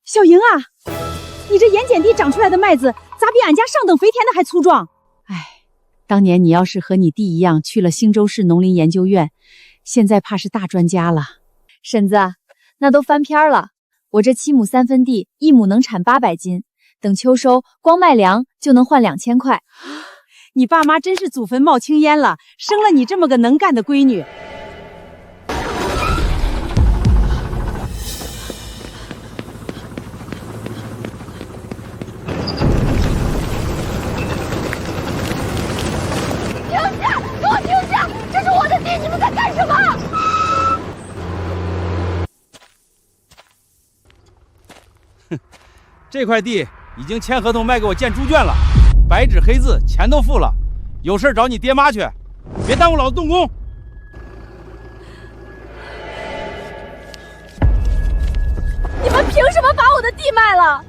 小莹啊，你这盐碱地长出来的麦子，咋比俺家上等肥田的还粗壮？哎，当年你要是和你弟一样去了兴州市农林研究院，现在怕是大专家了。婶子，那都翻篇了。我这7亩3分地，1亩能产800斤，等秋收，光卖粮就能换2000块。你爸妈真是祖坟冒青烟了，生了你这么个能干的闺女。这块地已经签合同卖给我建猪圈了，白纸黑字，钱都付了。有事找你爹妈去，别耽误老子动工。你们凭什么把我的地卖了？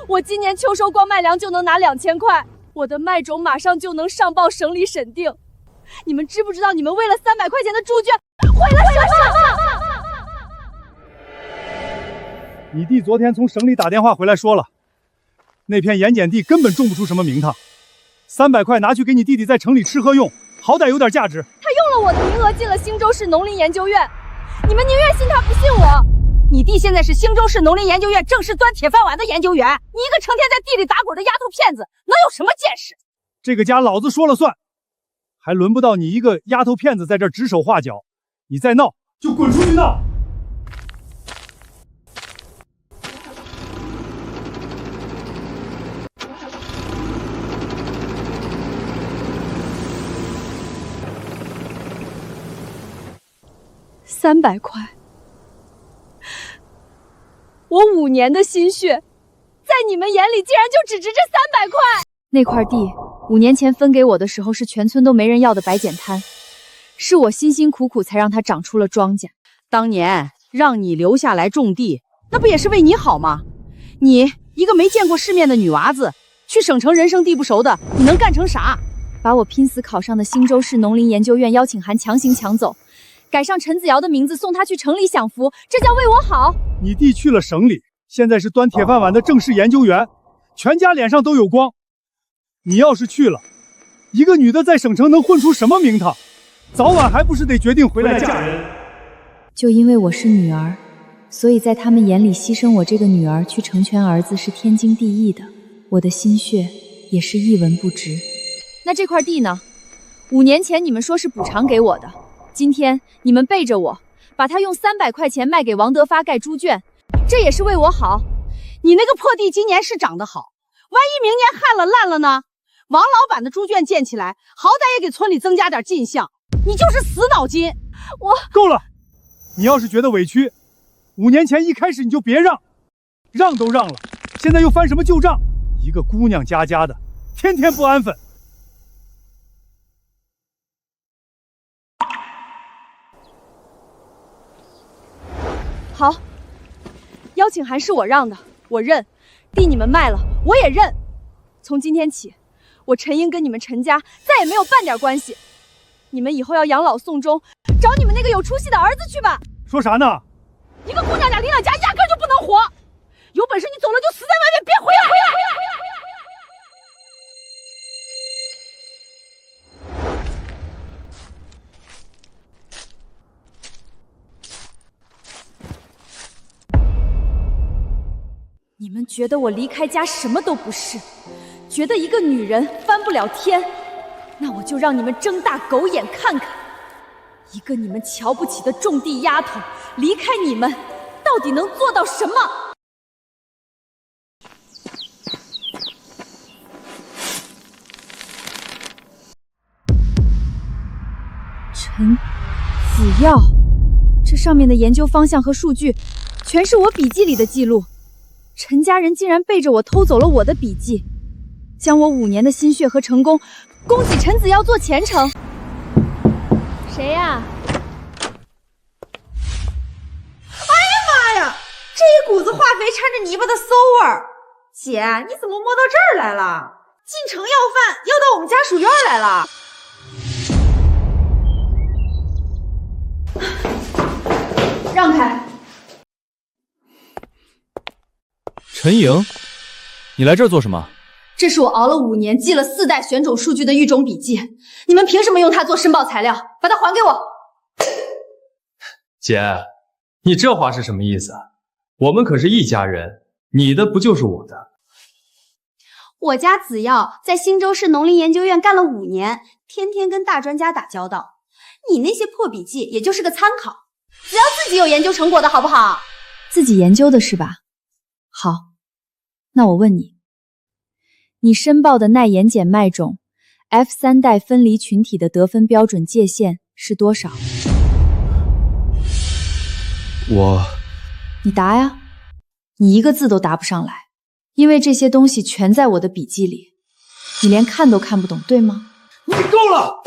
我今年秋收光卖粮就能拿2000块，我的麦种马上就能上报省里审定。你们知不知道你们为了300块钱的猪圈毁了什么？你弟昨天从省里打电话回来说了，那片盐碱地根本种不出什么名堂，300块拿去给你弟弟在城里吃喝用，好歹有点价值。他用了我的名额进了兴州市农林研究院，你们宁愿信他不信我。你弟现在是兴州市农林研究院正式端铁饭碗的研究员，你一个成天在地里打滚的丫头片子，能有什么见识？这个家老子说了算，还轮不到你一个丫头片子在这指手画脚。你再闹就滚出去闹！300块，我5年的心血，在你们眼里竟然就只值这300块。那块地5年前分给我的时候是全村都没人要的白碱滩，是我辛辛苦苦才让它长出了庄稼。当年让你留下来种地，那不也是为你好吗？你一个没见过世面的女娃子，去省城人生地不熟的，你能干成啥？把我拼死考上的兴州市农林研究院邀请函强行抢走，改上陈子瑶的名字，送他去城里享福，这叫为我好。你弟去了省里，现在是端铁饭碗的正式研究员，全家脸上都有光。你要是去了，一个女的在省城能混出什么名堂？早晚还不是得决定回来嫁人。就因为我是女儿，所以在他们眼里牺牲我这个女儿去成全儿子是天经地义的，我的心血也是一文不值。那这块地呢？5年前你们说是补偿给我的，今天你们背着我，把它用300块钱卖给王德发盖猪圈，这也是为我好。你那个破地今年是长得好，万一明年旱了烂了呢？王老板的猪圈建起来，好歹也给村里增加点进项。你就是死脑筋！够了！你要是觉得委屈，5年前一开始你就别让，让都让了，现在又翻什么旧账？一个姑娘家的，天天不安分。好，邀请函是我让的，我认。地你们卖了，我也认。从今天起，我陈英跟你们陈家再也没有半点关系。你们以后要养老送终，找你们那个有出息的儿子去吧。说啥呢？一个姑娘家领养家压根就不能活，有本事你走了就死在外面，别回来！你们觉得我离开家什么都不是，觉得一个女人翻不了天，那我就让你们睁大狗眼看看，一个你们瞧不起的种地丫头，离开你们到底能做到什么？陈子耀，这上面的研究方向和数据，全是我笔记里的记录。陈家人竟然背着我偷走了我的笔记，将我5年的心血和成功供给陈子耀做前程。谁呀？哎呀妈呀，这一股子化肥掺着泥巴的馊味儿！姐，你怎么摸到这儿来了？进城要饭，要到我们家属院来了。让开！陈莹，你来这儿做什么？这是我熬了5年，记了4代选种数据的育种笔记，你们凭什么用它做申报材料？把它还给我！姐，你这话是什么意思？我们可是一家人，你的不就是我的？我家子耀在新州市农林研究院干了5年，天天跟大专家打交道。你那些破笔记也就是个参考，子耀自己有研究成果的好不好？自己研究的是吧？好，那我问你，你申报的耐盐碱麦种 F3代分离群体的得分标准界限是多少？你答呀，你一个字都答不上来，因为这些东西全在我的笔记里，你连看都看不懂，对吗？你够了！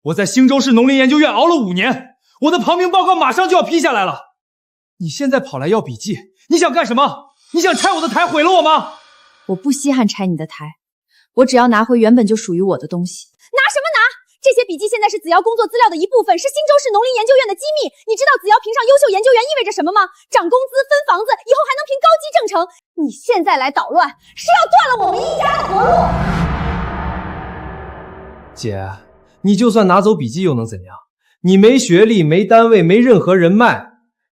我在兴州市农林研究院熬了5年，我的旁听报告马上就要批下来了。你现在跑来要笔记，你想干什么？你想拆我的台，毁了我吗？我不稀罕拆你的台，我只要拿回原本就属于我的东西。拿什么拿？这些笔记现在是子瑶工作资料的一部分，是新州市农林研究院的机密。你知道子瑶评上优秀研究员意味着什么吗？涨工资、分房子，以后还能评高级正城。你现在来捣乱，是要断了我们一家的活路。姐，你就算拿走笔记又能怎样？你没学历，没单位，没任何人脉。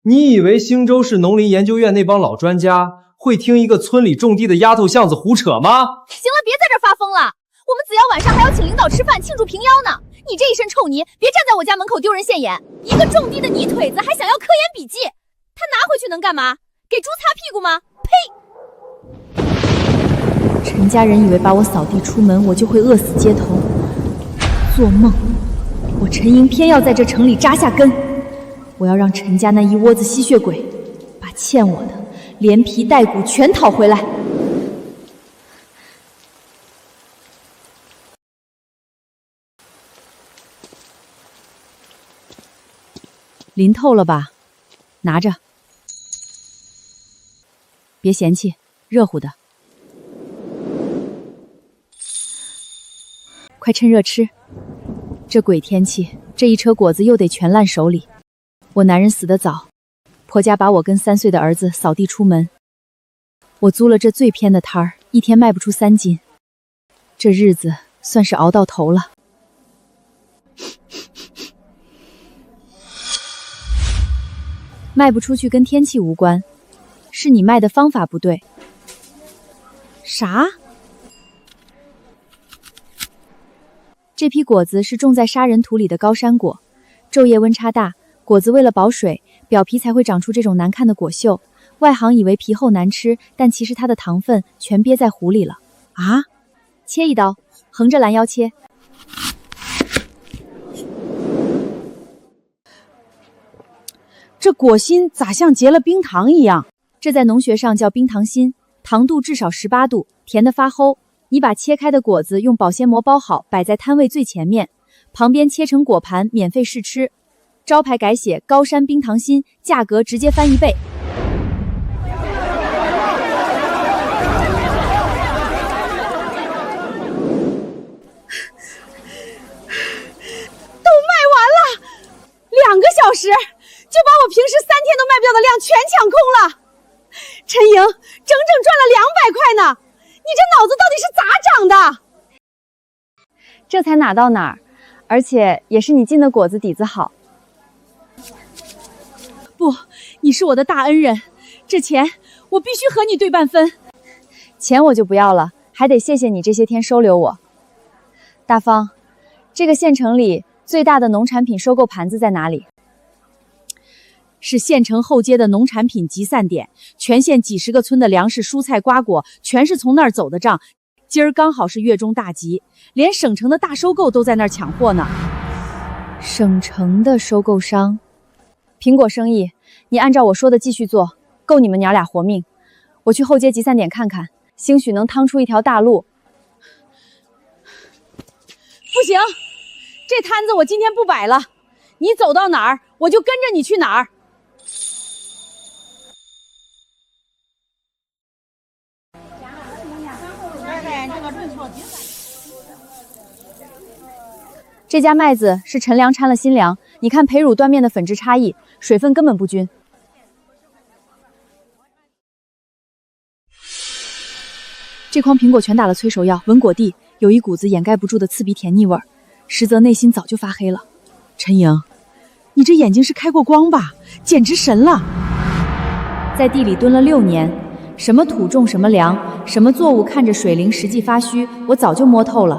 你以为兴州市农林研究院那帮老专家会听一个村里种地的丫头巷子胡扯吗？行了，别在这儿发疯了。我们子瑶晚上还要请领导吃饭庆祝平邀呢。你这一身臭泥，别站在我家门口丢人现眼。一个种地的泥腿子还想要科研笔记，他拿回去能干嘛？给猪擦屁股吗？呸！陈家人以为把我扫地出门，我就会饿死街头。做梦！我陈莹偏要在这城里扎下根。我要让陈家那一窝子吸血鬼把欠我的连皮带骨全讨回来。淋透了吧？拿着，别嫌弃，热乎的。快趁热吃，这鬼天气，这一车果子又得全烂手里。我男人死得早，婆家把我跟3岁的儿子扫地出门。我租了这最偏的摊儿，一天卖不出3斤，这日子算是熬到头了。卖不出去跟天气无关，是你卖的方法不对。啥？这批果子是种在沙人土里的高山果，昼夜温差大，果子为了保水，表皮才会长出这种难看的果锈。外行以为皮厚难吃，但其实它的糖分全憋在核里了。啊！切一刀，横着拦腰切。这果心咋像结了冰糖一样？这在农学上叫冰糖心，糖度至少18度，甜得发齁。你把切开的果子用保鲜膜包好，摆在摊位最前面，旁边切成果盘，免费试吃。招牌改写高山冰糖心，价格直接翻1倍。都卖完了，2个小时就把我平时3天都卖不掉的量全抢空了。陈莹整整赚了200块呢，你这脑子到底是咋长的？这才哪到哪儿，而且也是你进的果子底子好。不，你是我的大恩人，这钱我必须和你对半分。钱我就不要了，还得谢谢你这些天收留我。大方，这个县城里最大的农产品收购盘子在哪里？是县城后街的农产品集散点，全县几10个村的粮食、蔬菜、瓜果全是从那儿走的账。今儿刚好是月中大集，连省城的大收购都在那儿抢货呢。省城的收购商，苹果生意，你按照我说的继续做，够你们娘俩活命。我去后街集散点看看，兴许能趟出一条大路。不行，这摊子我今天不摆了，你走到哪儿，我就跟着你去哪儿。这家麦子是陈粮掺了新粮，你看培乳断面的粉质差异，水分根本不均。这筐苹果全打了催熟药，闻果蒂有一股子掩盖不住的刺鼻甜腻味儿，实则内心早就发黑了。陈莹，你这眼睛是开过光吧？简直神了！在地里蹲了6年，什么土种什么粮，什么作物看着水灵实际发虚，我早就摸透了。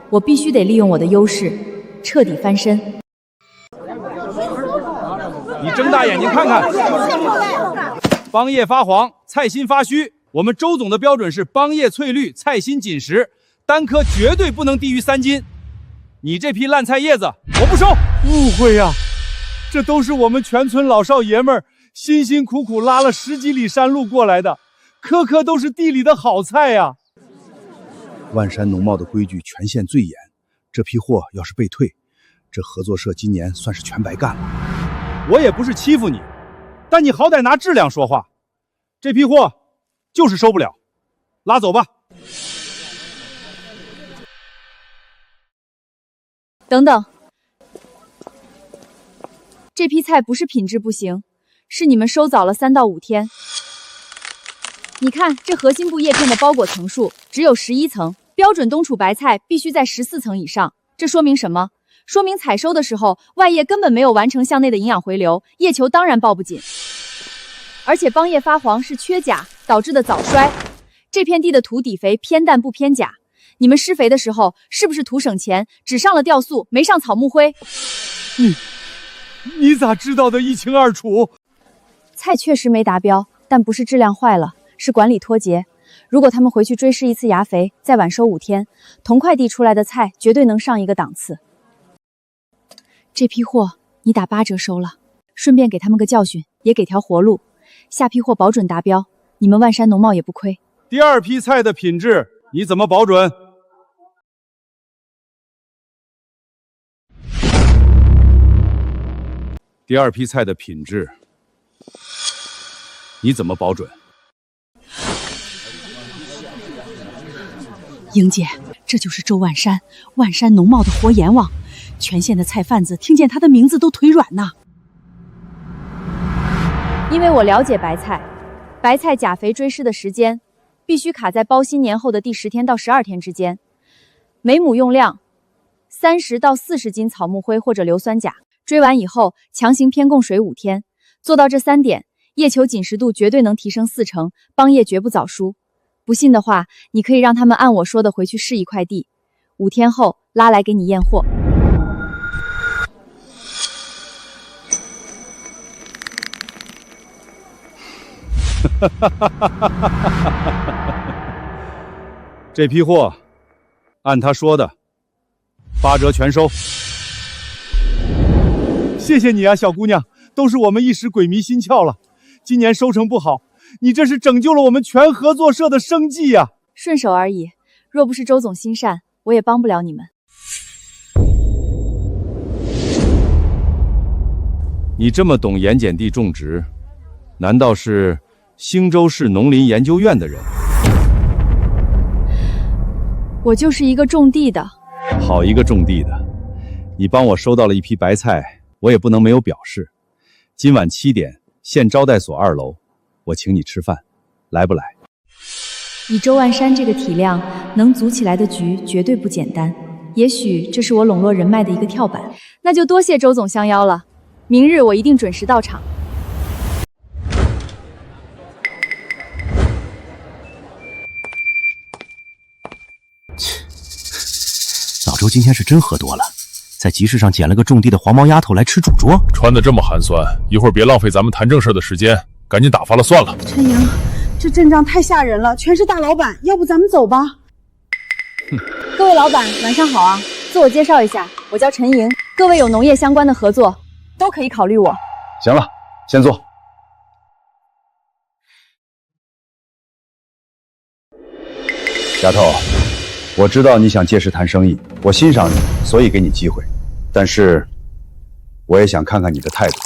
我必须得利用我的优势，彻底翻身。你睁大眼睛看看，帮叶发黄，菜心发虚。我们周总的标准是帮叶翠绿，菜心紧实，单颗绝对不能低于3斤。你这批烂菜叶子，我不收。误会呀，这都是我们全村老少爷们儿辛辛苦苦拉了10几里山路过来的，颗颗都是地里的好菜呀。万山农贸的规矩全县最严，这批货要是被退，这合作社今年算是全白干了。我也不是欺负你，但你好歹拿质量说话。这批货就是收不了，拉走吧。等等，这批菜不是品质不行，是你们收早了3到5天。你看这核心部叶片的包裹层数只有11层，标准冬储白菜必须在14层以上。这说明什么？说明采收的时候外叶根本没有完成向内的营养回流，叶球当然抱不紧。而且帮叶发黄是缺钾导致的早衰。这片地的土底肥偏氮不偏钾，你们施肥的时候是不是图省钱，只上了酵素没上草木灰？你咋知道的一清二楚？菜确实没达标，但不是质量坏了，是管理脱节。如果他们回去追施1次芽肥，再晚收5天，同块地出来的菜绝对能上一个档次。这批货你打8折收了，顺便给他们个教训，也给条活路。下批货保准达标，你们万山农贸也不亏。第2批菜的品质你怎么保准？第2批菜的品质你怎么保准？莹姐，这就是周万山，万山农贸的活阎王，全县的菜贩子听见他的名字都腿软呐。因为我了解白菜，白菜钾肥追施的时间必须卡在包新年后的第10天到12天之间，每亩用量30到40斤草木灰或者硫酸钾，追完以后强行偏供水5天，做到这3点，叶球紧实度绝对能提升4成，帮叶绝不早熟。不信的话，你可以让他们按我说的回去试一块地，5天后拉来给你验货。这批货按他说的8折全收。谢谢你啊，小姑娘，都是我们一时鬼迷心窍了。今年收成不好，你这是拯救了我们全合作社的生计呀！顺手而已，若不是周总心善，我也帮不了你们。你这么懂盐碱地种植，难道是兴州市农林研究院的人？我就是一个种地的。好一个种地的！你帮我收到了一批白菜，我也不能没有表示。今晚7点，县招待所2楼，我请你吃饭，来不来？以周万山这个体量，能组起来的局绝对不简单。也许这是我笼络人脉的一个跳板。那就多谢周总相邀了，明日我一定准时到场。老周今天是真喝多了，在集市上捡了个种地的黄毛丫头来吃主桌，穿得这么寒酸，一会儿别浪费咱们谈正事的时间，赶紧打发了算了。陈莹，这阵仗太吓人了，全是大老板，要不咱们走吧？各位老板，晚上好啊！自我介绍一下，我叫陈莹。各位有农业相关的合作，都可以考虑我。行了，先坐。丫头，我知道你想借势谈生意，我欣赏你，所以给你机会。但是，我也想看看你的态度。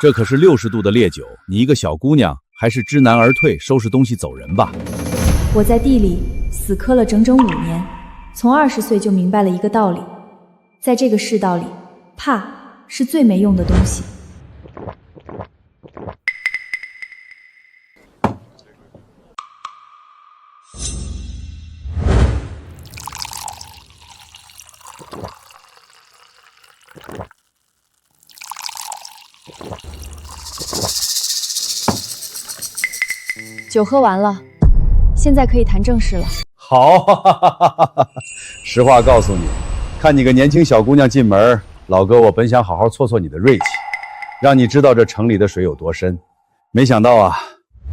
这可是60度的烈酒，你一个小姑娘，还是知难而退，收拾东西走人吧。我在地里死磕了整整5年，从20岁就明白了一个道理，在这个世道里，怕是最没用的东西。酒喝完了，现在可以谈正事了。好，实话告诉你，看你个年轻小姑娘进门，老哥我本想好好挫挫你的锐气，让你知道这城里的水有多深。没想到啊，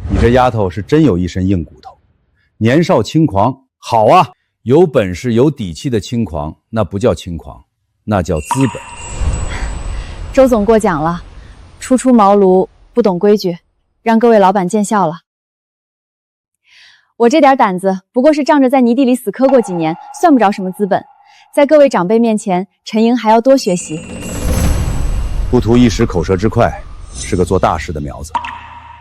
你这丫头是真有一身硬骨头，年少轻狂。好啊，有本事有底气的轻狂，那不叫轻狂，那叫资本。周总过奖了，初出茅庐不懂规矩，让各位老板见笑了。我这点胆子不过是仗着在泥地里死磕过几年，算不着什么资本。在各位长辈面前，陈莹还要多学习。不图一时口舌之快，是个做大事的苗子。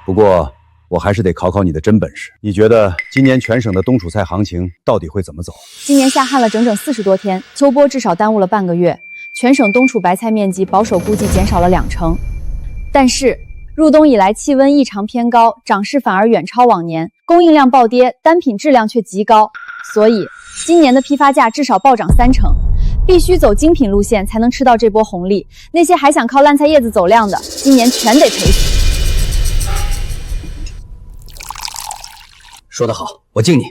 不过我还是得考考你的真本事。你觉得今年全省的冬储菜行情到底会怎么走？今年下旱了整整40多天，秋播至少耽误了半个月，全省冬储白菜面积保守估计减少了20%。但是入冬以来气温异常偏高，涨势反而远超往年，供应量暴跌，单品质量却极高，所以今年的批发价至少暴涨30%，必须走精品路线才能吃到这波红利。那些还想靠烂菜叶子走量的，今年全得赔死。说得好，我敬你。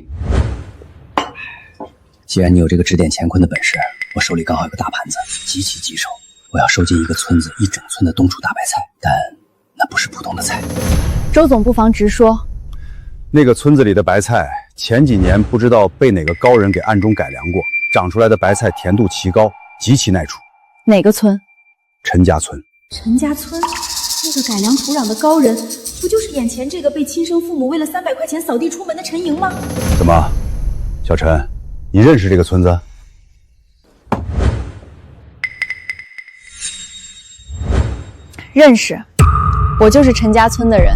既然你有这个指点乾坤的本事，我手里刚好有个大盘子，极其棘手。我要收进一个村子1整村的冬储大白菜，但那不是普通的菜。周总不妨直说。那个村子里的白菜，前几年不知道被哪个高人给暗中改良过，长出来的白菜甜度奇高，极其耐储。哪个村？陈家村。陈家村那个改良土壤的高人，不就是眼前这个被亲生父母为了300块钱扫地出门的陈莹吗？怎么，小陈，你认识这个村子？认识，我就是陈家村的人。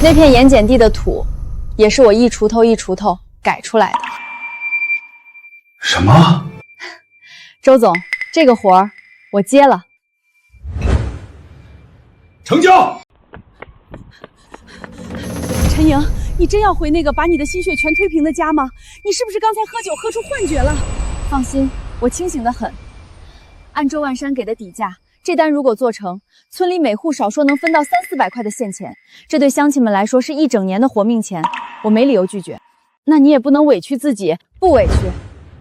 那片盐碱地的土，也是我一锄头一锄头改出来的。什么？周总，这个活儿我接了。成交。陈莹，你真要回那个把你的心血全推平的家吗？你是不是刚才喝酒喝出幻觉了？放心，我清醒得很。按周万山给的底价，这单如果做成，村里每户少说能分到300-400块的现钱，这对乡亲们来说是1整年的活命钱，我没理由拒绝。那你也不能委屈自己，不委屈。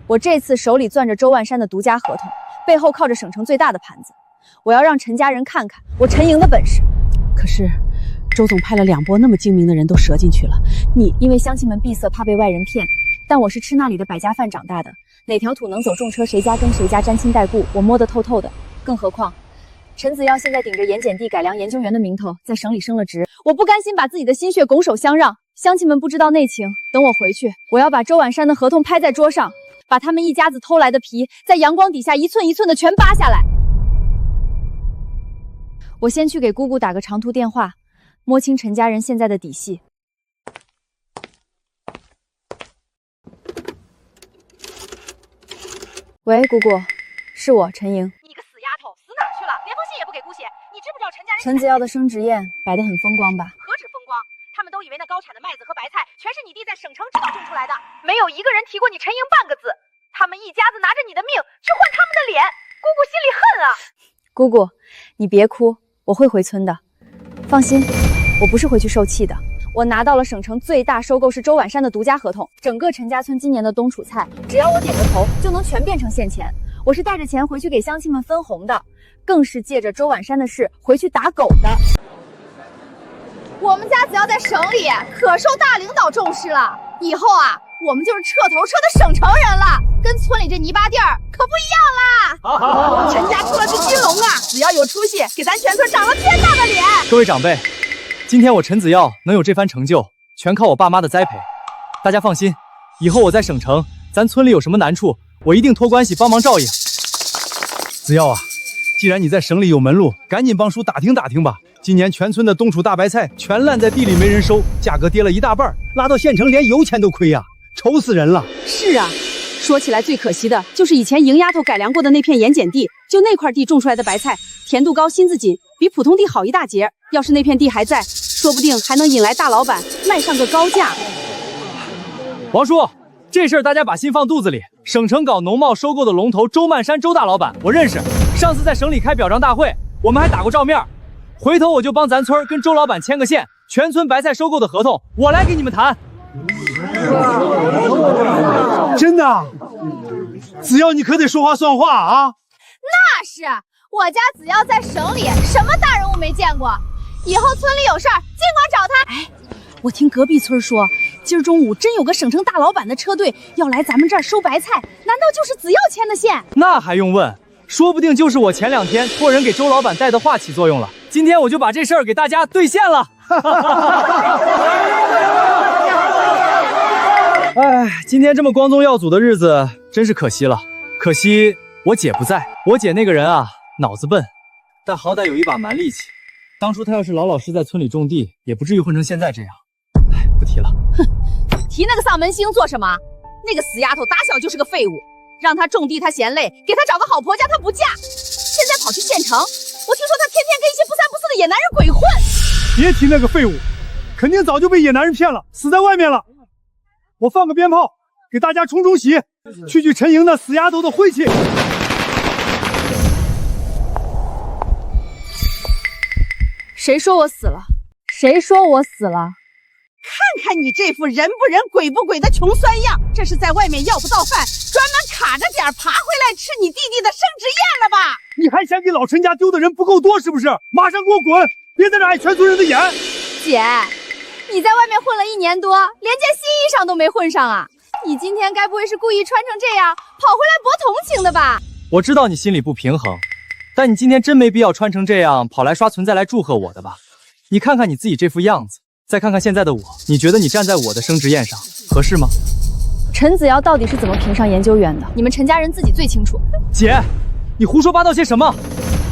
我这次手里攥着周万山的独家合同，背后靠着省城最大的盘子，我要让陈家人看看我陈莹的本事。可是周总派了2波那么精明的人都折进去了，你因为乡亲们闭塞，怕被外人骗，但我是吃那里的百家饭长大的，哪条土能走重车，谁家跟谁家沾亲带故，我摸得透透的。更何况陈子耀现在顶着盐碱地改良研究员的名头，在省里升了职，我不甘心把自己的心血拱手相让。乡亲们不知道内情，等我回去，我要把周婉山的合同拍在桌上，把他们一家子偷来的皮，在阳光底下一寸一寸的全扒下来。我先去给姑姑打个长途电话，摸清陈家人现在的底细。喂，姑姑，是我陈莹。你个死丫头，死哪儿去了？连封信也不给姑写。你知不知道陈家人？陈子耀的升职宴摆得很风光吧？何止风光，他们都以为那高产的麦子和白菜全是你弟在省城制造种出来的，没有一个人提过你陈莹半个字。他们一家子拿着你的命去换他们的脸，姑姑心里恨啊！姑姑，你别哭，我会回村的。放心，我不是回去受气的。我拿到了省城最大收购是周婉山的独家合同，整个陈家村今年的冬储菜，只要我点个头，就能全变成现钱。我是带着钱回去给乡亲们分红的，更是借着周婉山的事回去打狗的。我们家只要在省里可受大领导重视了，以后啊，我们就是彻头彻的省城人了，跟村里这泥巴地儿可不一样啦！陈家出了只金龙啊，只要有出息，给咱全村长了天大的脸。各位长辈，今天我陈子耀能有这番成就，全靠我爸妈的栽培。大家放心，以后我在省城，咱村里有什么难处，我一定托关系帮忙照应。子耀啊，既然你在省里有门路，赶紧帮叔打听打听吧。今年全村的冬储大白菜全烂在地里没人收，价格跌了一大半，拉到县城连油钱都亏呀，愁死人了。是啊，说起来最可惜的就是以前莹丫头改良过的那片盐碱地，就那块地种出来的白菜，甜度高，心子紧，比普通地好一大截。要是那片地还在，说不定还能引来大老板卖上个高价。王叔，这事儿大家把心放肚子里。省城搞农贸收购的龙头周曼山周大老板我认识，上次在省里开表彰大会，我们还打过照面。回头我就帮咱村跟周老板签个线，全村白菜收购的合同我来给你们谈。真的？子耀，你可得说话算话啊！那是，我家子耀在省里，什么大人物没见过？以后村里有事儿，尽管找他。哎，我听隔壁村说，今儿中午真有个省城大老板的车队要来咱们这儿收白菜，难道就是子耀牵的线？那还用问？说不定就是我前2天托人给周老板带的话起作用了。今天我就把这事儿给大家兑现了。哎，今天这么光宗耀祖的日子，真是可惜了。可惜我姐不在，我姐那个人啊，脑子笨，但好歹有一把蛮力气。当初她要是老老实在村里种地，也不至于混成现在这样。哎，不提了。哼，提那个丧门星做什么？那个死丫头打小就是个废物，让她种地她嫌累，给她找个好婆家她不嫁，现在跑去县城。我听说她天天跟一些不三不四的野男人鬼混。别提那个废物，肯定早就被野男人骗了，死在外面了。我放个鞭炮，给大家冲冲喜，去陈莹那死丫头的晦气。谁说我死了？谁说我死了？看看你这副人不人鬼不鬼的穷酸样，这是在外面要不到饭，专门卡着点爬回来吃你弟弟的生殖宴了吧？你还嫌给老陈家丢的人不够多是不是？马上给我滚！别在这碍全村人的眼。姐，你在外面混了1年多，连件新衣裳都没混上啊！你今天该不会是故意穿成这样跑回来博同情的吧？我知道你心里不平衡，但你今天真没必要穿成这样跑来刷存在来祝贺我的吧？你看看你自己这副样子，再看看现在的我，你觉得你站在我的生殖宴上合适吗？陈子瑶到底是怎么评上研究员的？你们陈家人自己最清楚。姐，你胡说八道些什么？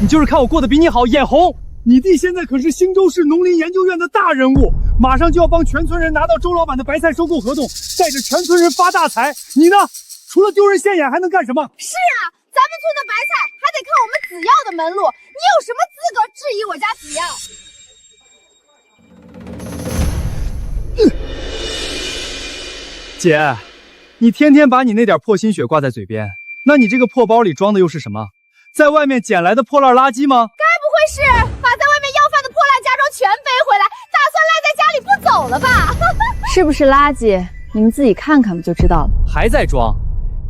你就是看我过得比你好，眼红。你弟现在可是兴州市农林研究院的大人物，马上就要帮全村人拿到周老板的白菜收购合同，带着全村人发大财。你呢？除了丢人现眼还能干什么？是啊，咱们村的白菜还得看我们子耀的门路，你有什么资格质疑我家子耀？姐，你天天把你那点破心血挂在嘴边，那你这个破包里装的又是什么？在外面捡来的破烂垃圾吗？该不会是把在外面要饭的破烂家装全背回来，打算赖在家里不走了吧？是不是垃圾？你们自己看看不就知道了。还在装？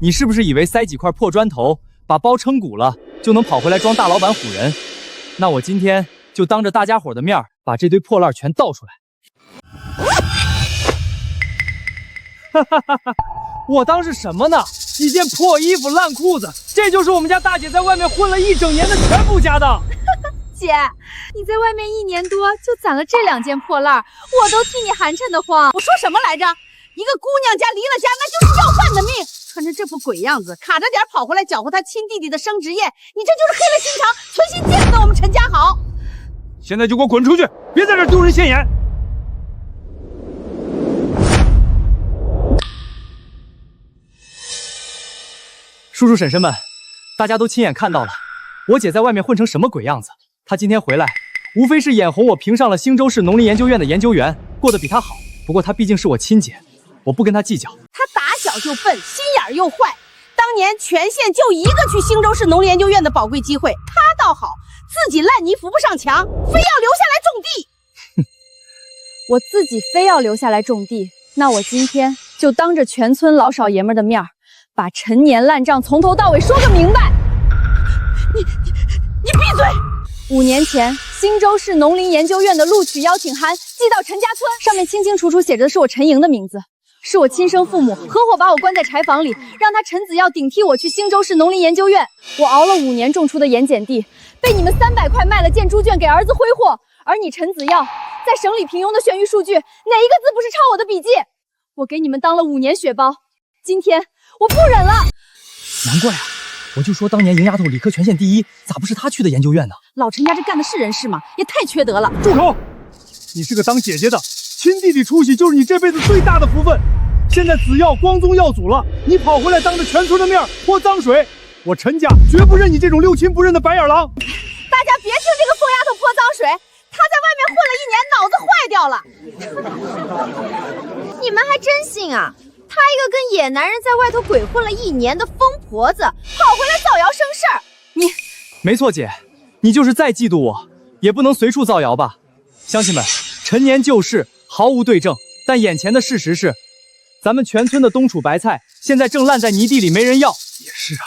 你是不是以为塞几块破砖头，把包撑鼓了，就能跑回来装大老板唬人？那我今天就当着大家伙的面，把这堆破烂全倒出来。哈哈哈哈！我当是什么呢？一件破衣服、烂裤子，这就是我们家大姐在外面混了1整年的全部家当。姐，你在外面1年多就攒了这2件破烂，我都替你寒碜得慌。我说什么来着？一个姑娘家离了家，那就是要饭的命。穿着这副鬼样子，卡着点跑回来搅和他亲弟弟的生殖宴，你这就是黑了心肠，存心见不得我们陈家好。现在就给我滚出去，别在这丢人现眼。叔叔婶婶们，大家都亲眼看到了，我姐在外面混成什么鬼样子。她今天回来，无非是眼红我评上了兴州市农林研究院的研究员，过得比她好。不过她毕竟是我亲姐，我不跟她计较。她打小就笨，心眼又坏。当年全县就一个去兴州市农林研究院的宝贵机会，她倒好，自己烂泥扶不上墙，非要留下来种地。我自己非要留下来种地，那我今天就当着全村老少爷们的面，把陈年烂账从头到尾说个明白。你闭嘴！5年前，兴州市农林研究院的录取邀请函寄到陈家村，上面清清楚楚写着的是我陈莹的名字，是我亲生父母合伙把我关在柴房里，让他陈子耀顶替我去兴州市农林研究院。我熬了5年种出的盐碱地，被你们300块卖了建猪圈给儿子挥霍，而你陈子耀在省里平庸的选育数据，哪一个字不是抄我的笔记？我给你们当了5年血包，今天我不忍了。难怪啊，我就说当年莹丫头理科全县第1，咋不是她去的研究院呢？老陈家这干的是人事吗？也太缺德了！住口！你是个当姐姐的，亲弟弟出息就是你这辈子最大的福分。现在子耀光宗耀祖了，你跑回来当着全村的面泼脏水，我陈家绝不认你这种六亲不认的白眼狼。大家别听这个疯丫头泼脏水，她在外面混了1年，脑子坏掉了。你们还真信啊？她一个跟野男人在外头鬼混了1年的疯婆子，跑回来造谣生事儿。没错姐，你就是再嫉妒我，也不能随处造谣吧？乡亲们，陈年旧事毫无对证，但眼前的事实是，咱们全村的冬储白菜现在正烂在泥地里，没人要。也是啊，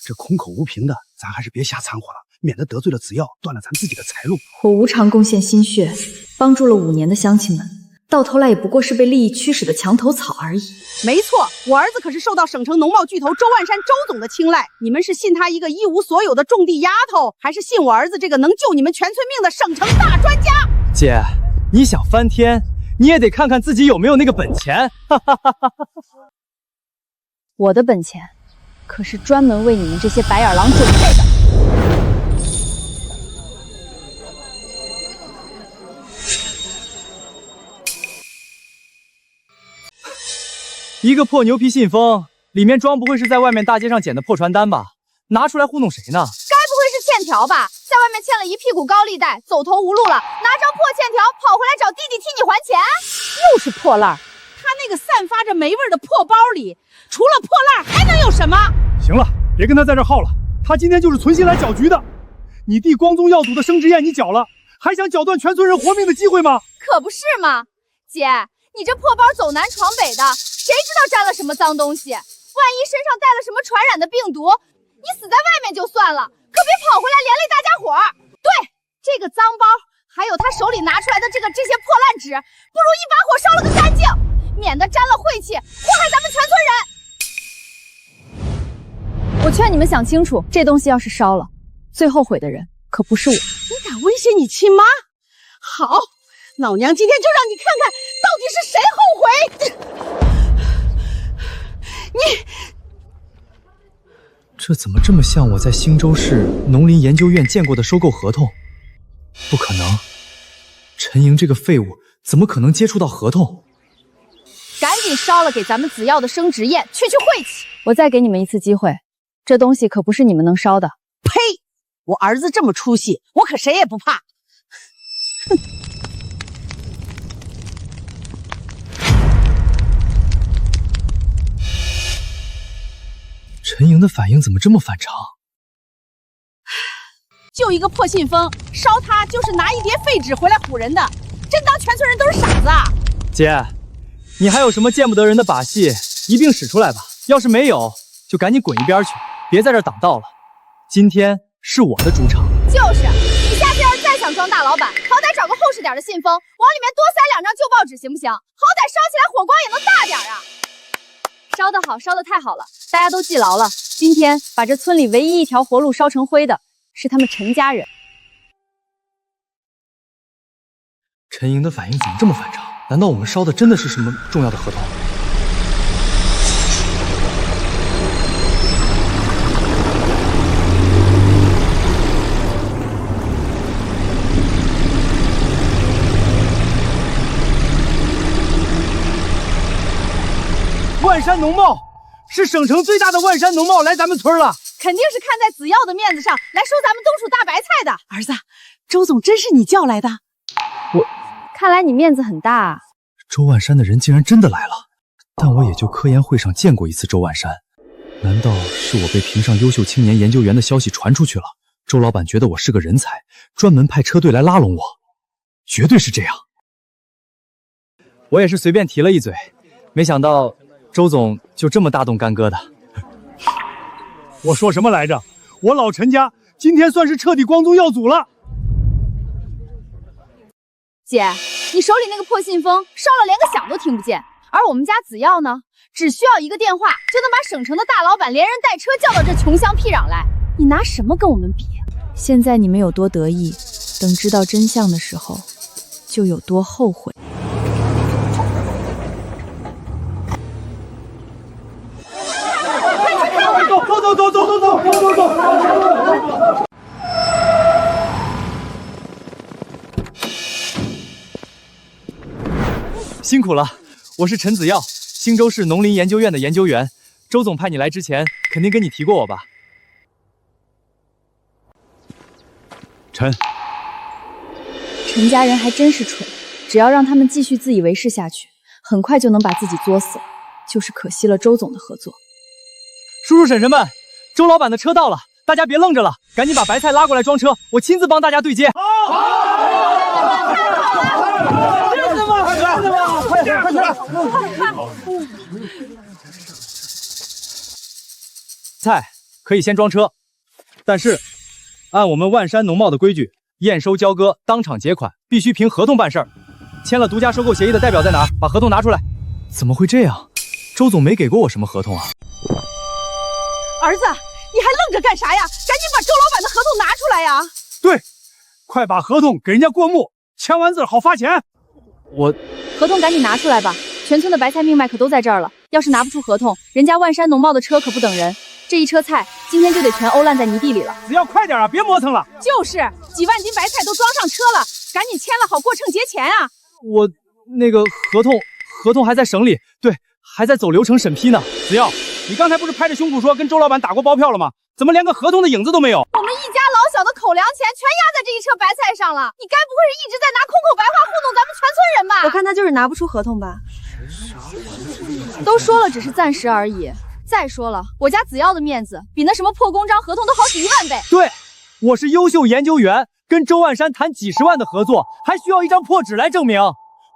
这空口无凭的，咱还是别瞎掺和了，免得得罪了子耀，断了咱自己的财路。我无偿贡献心血，帮助了5年的乡亲们，到头来也不过是被利益驱使的墙头草而已。没错，我儿子可是受到省城农贸巨头周万山周总的青睐。你们是信他一个一无所有的种地丫头，还是信我儿子这个能救你们全村命的省城大专家？姐，你想翻天，你也得看看自己有没有那个本钱。我的本钱可是专门为你们这些白眼狼准备的。一个破牛皮信封，里面装不会是在外面大街上捡的破传单吧？拿出来糊弄谁呢？该不会是欠条吧？在外面欠了一屁股高利贷，走投无路了，拿张破欠条跑回来找弟弟替你还钱？又是破烂儿。他那个散发着霉味的破包里，除了破烂还能有什么？行了，别跟他在这耗了，他今天就是存心来搅局的。你弟光宗耀祖的升职宴你搅了，还想搅断全村人活命的机会吗？可不是嘛，姐，你这破包走南闯北的，谁知道沾了什么脏东西？万一身上带了什么传染的病毒，你死在外面就算了，可别跑回来连累大家伙儿。对，这个脏包，还有他手里拿出来的这些破烂纸，不如一把火烧了个干净，免得沾了晦气，祸害咱们全村人。我劝你们想清楚，这东西要是烧了，最后悔的人可不是我。你敢威胁你亲妈？好，老娘今天就让你看看到底是谁后悔！这怎么这么像我在兴州市农林研究院见过的收购合同？不可能，陈莹这个废物怎么可能接触到合同？赶紧烧了给咱们子耀的升职宴，去晦气！我再给你们一次机会，这东西可不是你们能烧的。呸！我儿子这么出息，我可谁也不怕。哼！陈莹的反应怎么这么反常？就一个破信封，烧它就是拿一叠废纸回来唬人的，真当全村人都是傻子啊！姐，你还有什么见不得人的把戏，一并使出来吧。要是没有，就赶紧滚一边去，别在这挡道了。今天是我的主场。就是，你下次要是再想装大老板，好歹找个厚实点的信封，往里面多塞2张旧报纸，行不行？好歹烧起来火光也能大点啊！烧得好，烧得太好了，大家都记牢了。今天把这村里唯一一条活路烧成灰的，是他们陈家人。陈莹的反应怎么这么反常？难道我们烧的真的是什么重要的合同？万山农贸是省城最大的万山农贸来咱们村了，肯定是看在子耀的面子上来收咱们冬储大白菜的。儿子，周总真是你叫来的？看来你面子很大啊。周万山的人竟然真的来了，但我也就科研会上见过一次周万山。难道是我被评上优秀青年研究员的消息传出去了？周老板觉得我是个人才，专门派车队来拉拢我，绝对是这样。我也是随便提了一嘴，没想到周总就这么大动干戈的。我说什么来着？我老陈家今天算是彻底光宗耀祖了。姐，你手里那个破信封烧了连个响都听不见，而我们家子耀呢，只需要一个电话就能把省城的大老板连人带车叫到这穷乡僻壤来，你拿什么跟我们比？现在你们有多得意，等知道真相的时候，就有多后悔。走！辛苦了，我是陈子耀，兴州市农林研究院的研究员。周总派你来之前，肯定跟你提过我吧？陈家人还真是蠢，只要让他们继续自以为是下去，很快就能把自己作死了。就是可惜了周总的合作。叔叔婶婶们，周老板的车到了，大家别愣着了，赶紧把白菜拉过来装车，我亲自帮大家对接。菜可以先装车，但是按我们万山农贸的规矩，验收交割当场结款，必须凭合同办事儿。签了独家收购协议的代表在哪儿？把合同拿出来。怎么会这样？周总没给过我什么合同啊！儿子，你还愣着干啥呀？赶紧把周老板的合同拿出来呀！对，快把合同给人家过目，签完字好发钱。合同赶紧拿出来吧，全村的白菜命脉可都在这儿了。要是拿不出合同，人家万山农贸的车可不等人。这一车菜今天就得全欧烂在泥地里了。只要快点啊，别磨蹭了。就是几万斤白菜都装上车了，赶紧签了好过秤结钱啊！我那个合同还在省里，对，还在走流程审批呢。子耀，你刚才不是拍着胸脯说跟周老板打过包票了吗？怎么连个合同的影子都没有？我们一家老小的口粮钱全压在这一车白菜上了，你该不会是一直在拿空口白话糊弄咱们全村人吧？我看他就是拿不出合同吧。都说了只是暂时而已。再说了，我家子耀的面子比那什么破公章合同都好几10000倍。对，我是优秀研究员，跟周万山谈几10万的合作，还需要一张破纸来证明。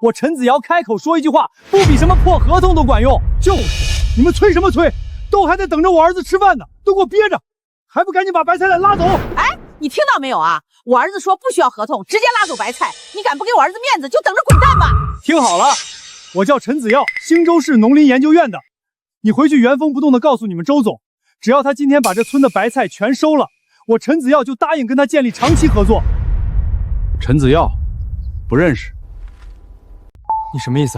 我陈子尧开口说一句话，不比什么破合同都管用。就是，你们催什么催？都还得等着我儿子吃饭呢，都给我憋着，还不赶紧把白菜来拉走！哎，你听到没有啊？我儿子说不需要合同，直接拉走白菜。你敢不给我儿子面子，就等着滚蛋吧！听好了，我叫陈子耀，兴州市农林研究院的。你回去原封不动的告诉你们周总，只要他今天把这村的白菜全收了，我陈子耀就答应跟他建立长期合作。陈子耀，不认识。你什么意思？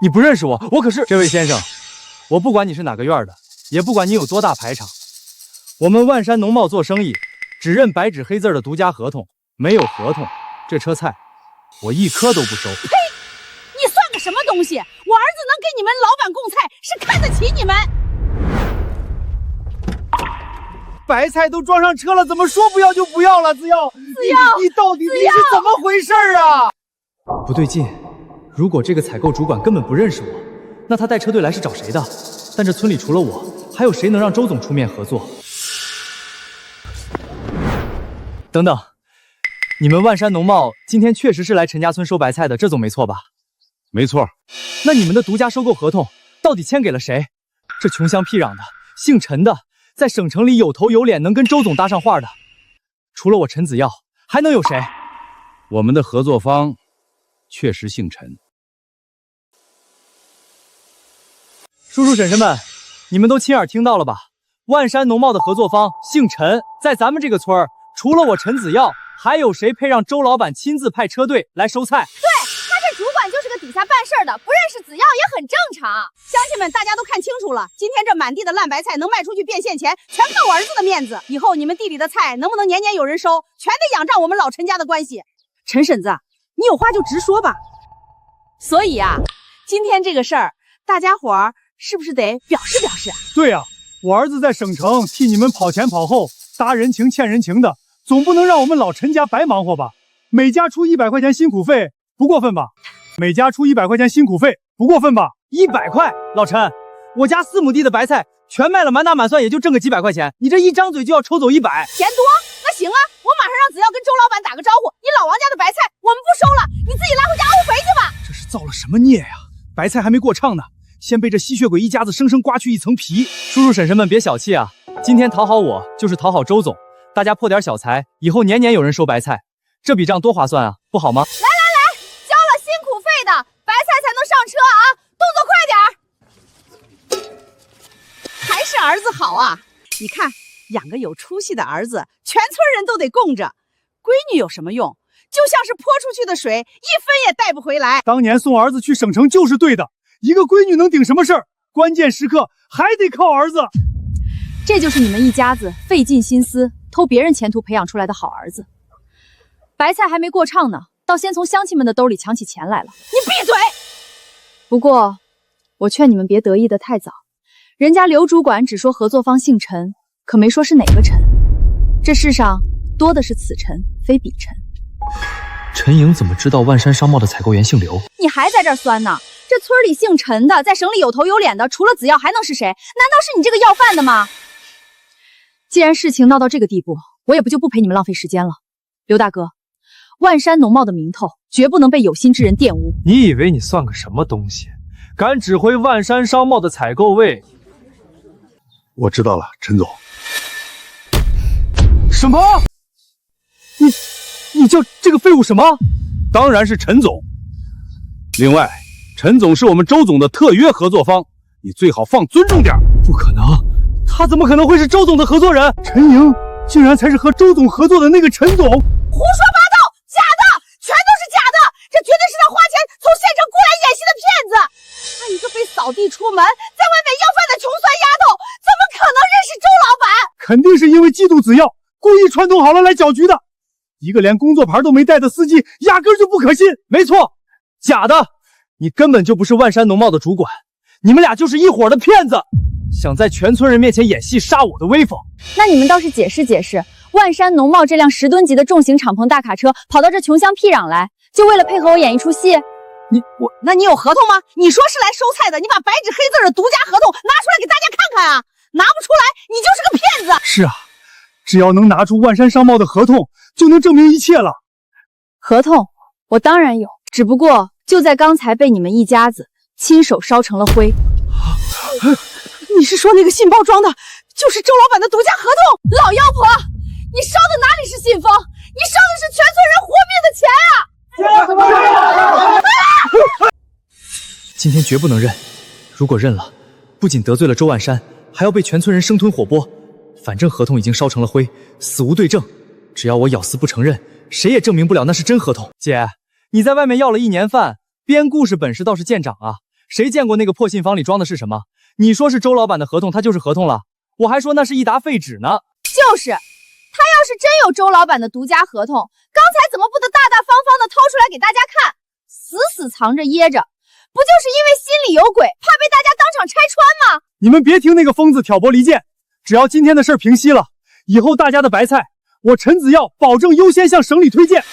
你不认识我？我可是……这位先生，我不管你是哪个院的，也不管你有多大排场，我们万山农贸做生意，只认白纸黑字的独家合同，没有合同，这车菜我一颗都不收。呸！你算个什么东西？我儿子能给你们老板供菜，是看得起你们。白菜都装上车了，怎么说不要就不要了？子耀，你到底是怎么回事啊？不对劲，如果这个采购主管根本不认识我，那他带车队来是找谁的？但这村里除了我，还有谁能让周总出面合作？等等，你们万山农贸今天确实是来陈家村收白菜的，这总没错吧？没错。那你们的独家收购合同到底签给了谁？这穷乡僻壤的，姓陈的，在省城里有头有脸，能跟周总搭上话的，除了我陈子耀，还能有谁？我们的合作方确实姓陈。叔叔婶婶们，你们都亲耳听到了吧？万山农贸的合作方姓陈，在咱们这个村儿，除了我陈子耀，还有谁配让周老板亲自派车队来收菜？对，他这主管就是个底下办事的，不认识子耀也很正常。乡亲们，大家都看清楚了，今天这满地的烂白菜能卖出去变现钱，全靠我儿子的面子。以后你们地里的菜能不能年年有人收，全得仰仗我们老陈家的关系。陈婶子，你有话就直说吧。所以啊，今天这个事儿，大家伙儿是不是得表示表示啊？对呀，我儿子在省城替你们跑前跑后，搭人情欠人情的，总不能让我们老陈家白忙活吧？每家出100块钱辛苦费，不过分吧？每家出100块钱辛苦费，不过分吧？100块，老陈，我家4亩地的白菜全卖了，满打满算也就挣个几百块钱，你这一张嘴就要抽走100，嫌多？那行啊，我马上让子耀跟周老板打个招呼，你老王家的白菜我们不收了，你自己拉回家沤肥去吧。这是造了什么孽呀？白菜还没过畅呢，先被这吸血鬼一家子生生刮去一层皮。叔叔婶婶们别小气啊，今天讨好我就是讨好周总，大家破点小财，以后年年有人收白菜，这笔账多划算啊，不好吗？来，交了辛苦费的白菜才能上车啊，动作快点。还是儿子好啊，你看养个有出息的儿子，全村人都得供着。闺女有什么用？就像是泼出去的水，一分也带不回来。当年送儿子去省城就是对的，一个闺女能顶什么事儿？关键时刻还得靠儿子。这就是你们一家子费尽心思偷别人前途培养出来的好儿子。白菜还没过畅呢，倒先从乡亲们的兜里抢起钱来了。你闭嘴！不过，我劝你们别得意得太早。人家刘主管只说合作方姓陈，可没说是哪个陈。这世上多的是此陈，非彼陈。陈莹怎么知道万山商贸的采购员姓刘？你还在这儿酸呢？这村里姓陈的，在省里有头有脸的，除了子耀还能是谁？难道是你这个要饭的吗？既然事情闹到这个地步，我也不陪你们浪费时间了。刘大哥，万山农贸的名头绝不能被有心之人玷污。你以为你算个什么东西？敢指挥万山商贸的采购位？我知道了，陈总。什么？你叫这个废物什么？当然是陈总。另外，陈总是我们周总的特约合作方，你最好放尊重点。不可能，他怎么可能会是周总的合作人？陈莹竟然才是和周总合作的那个陈总。胡说八道，假的，全都是假的，这绝对是他花钱从县城雇来演戏的骗子。他一个被扫地出门，在外面要饭的穷酸丫头，怎么可能认识周老板？肯定是因为嫉妒子耀，故意串通好了来搅局的。一个连工作牌都没带的司机，压根就不可信。没错，假的，你根本就不是万山农贸的主管，你们俩就是一伙的骗子，想在全村人面前演戏杀我的威风。那你们倒是解释解释，万山农贸这辆10吨级的重型敞篷大卡车跑到这穷乡僻壤来，就为了配合我演一出戏？那你有合同吗？你说是来收菜的，你把白纸黑字的独家合同拿出来给大家看看啊！拿不出来，你就是个骗子。是啊，只要能拿出万山商贸的合同，就能证明一切了。合同我当然有，只不过就在刚才被你们一家子亲手烧成了灰。你是说那个信包装的就是周老板的独家合同？老妖婆，你烧的哪里是信封？你烧的是全村人活命的钱啊！今天绝不能认，如果认了，不仅得罪了周万山，还要被全村人生吞活剥。反正合同已经烧成了灰，死无对证。只要我咬死不承认，谁也证明不了那是真合同。姐，你在外面要了1年饭，编故事本事倒是见长啊！谁见过那个破信封里装的是什么？你说是周老板的合同，他就是合同了。我还说那是一沓废纸呢。就是，他要是真有周老板的独家合同，刚才怎么不得大大方方的掏出来给大家看？死死藏着掖着，不就是因为心里有鬼，怕被大家当场拆穿吗？你们别听那个疯子挑拨离间，只要今天的事儿平息了，以后大家的白菜，我陈子耀保证优先向省里推荐。是，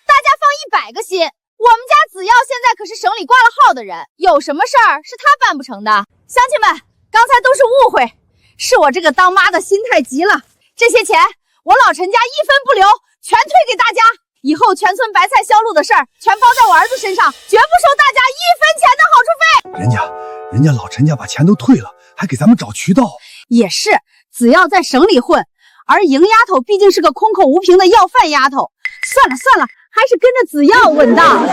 大家放100个心。我们家子耀现在可是省里挂了号的人，有什么事儿是他办不成的？乡亲们，刚才都是误会，是我这个当妈的心太急了。这些钱我老陈家1分不留，全推给大家。以后全村白菜销路的事儿全包在我儿子身上，绝不收大家1分钱的好处费。人家老陈家把钱都退了，还给咱们找渠道。也是，子耀在省里混，而莹丫头毕竟是个空口无凭的要饭丫头。算了，还是跟着子耀稳当。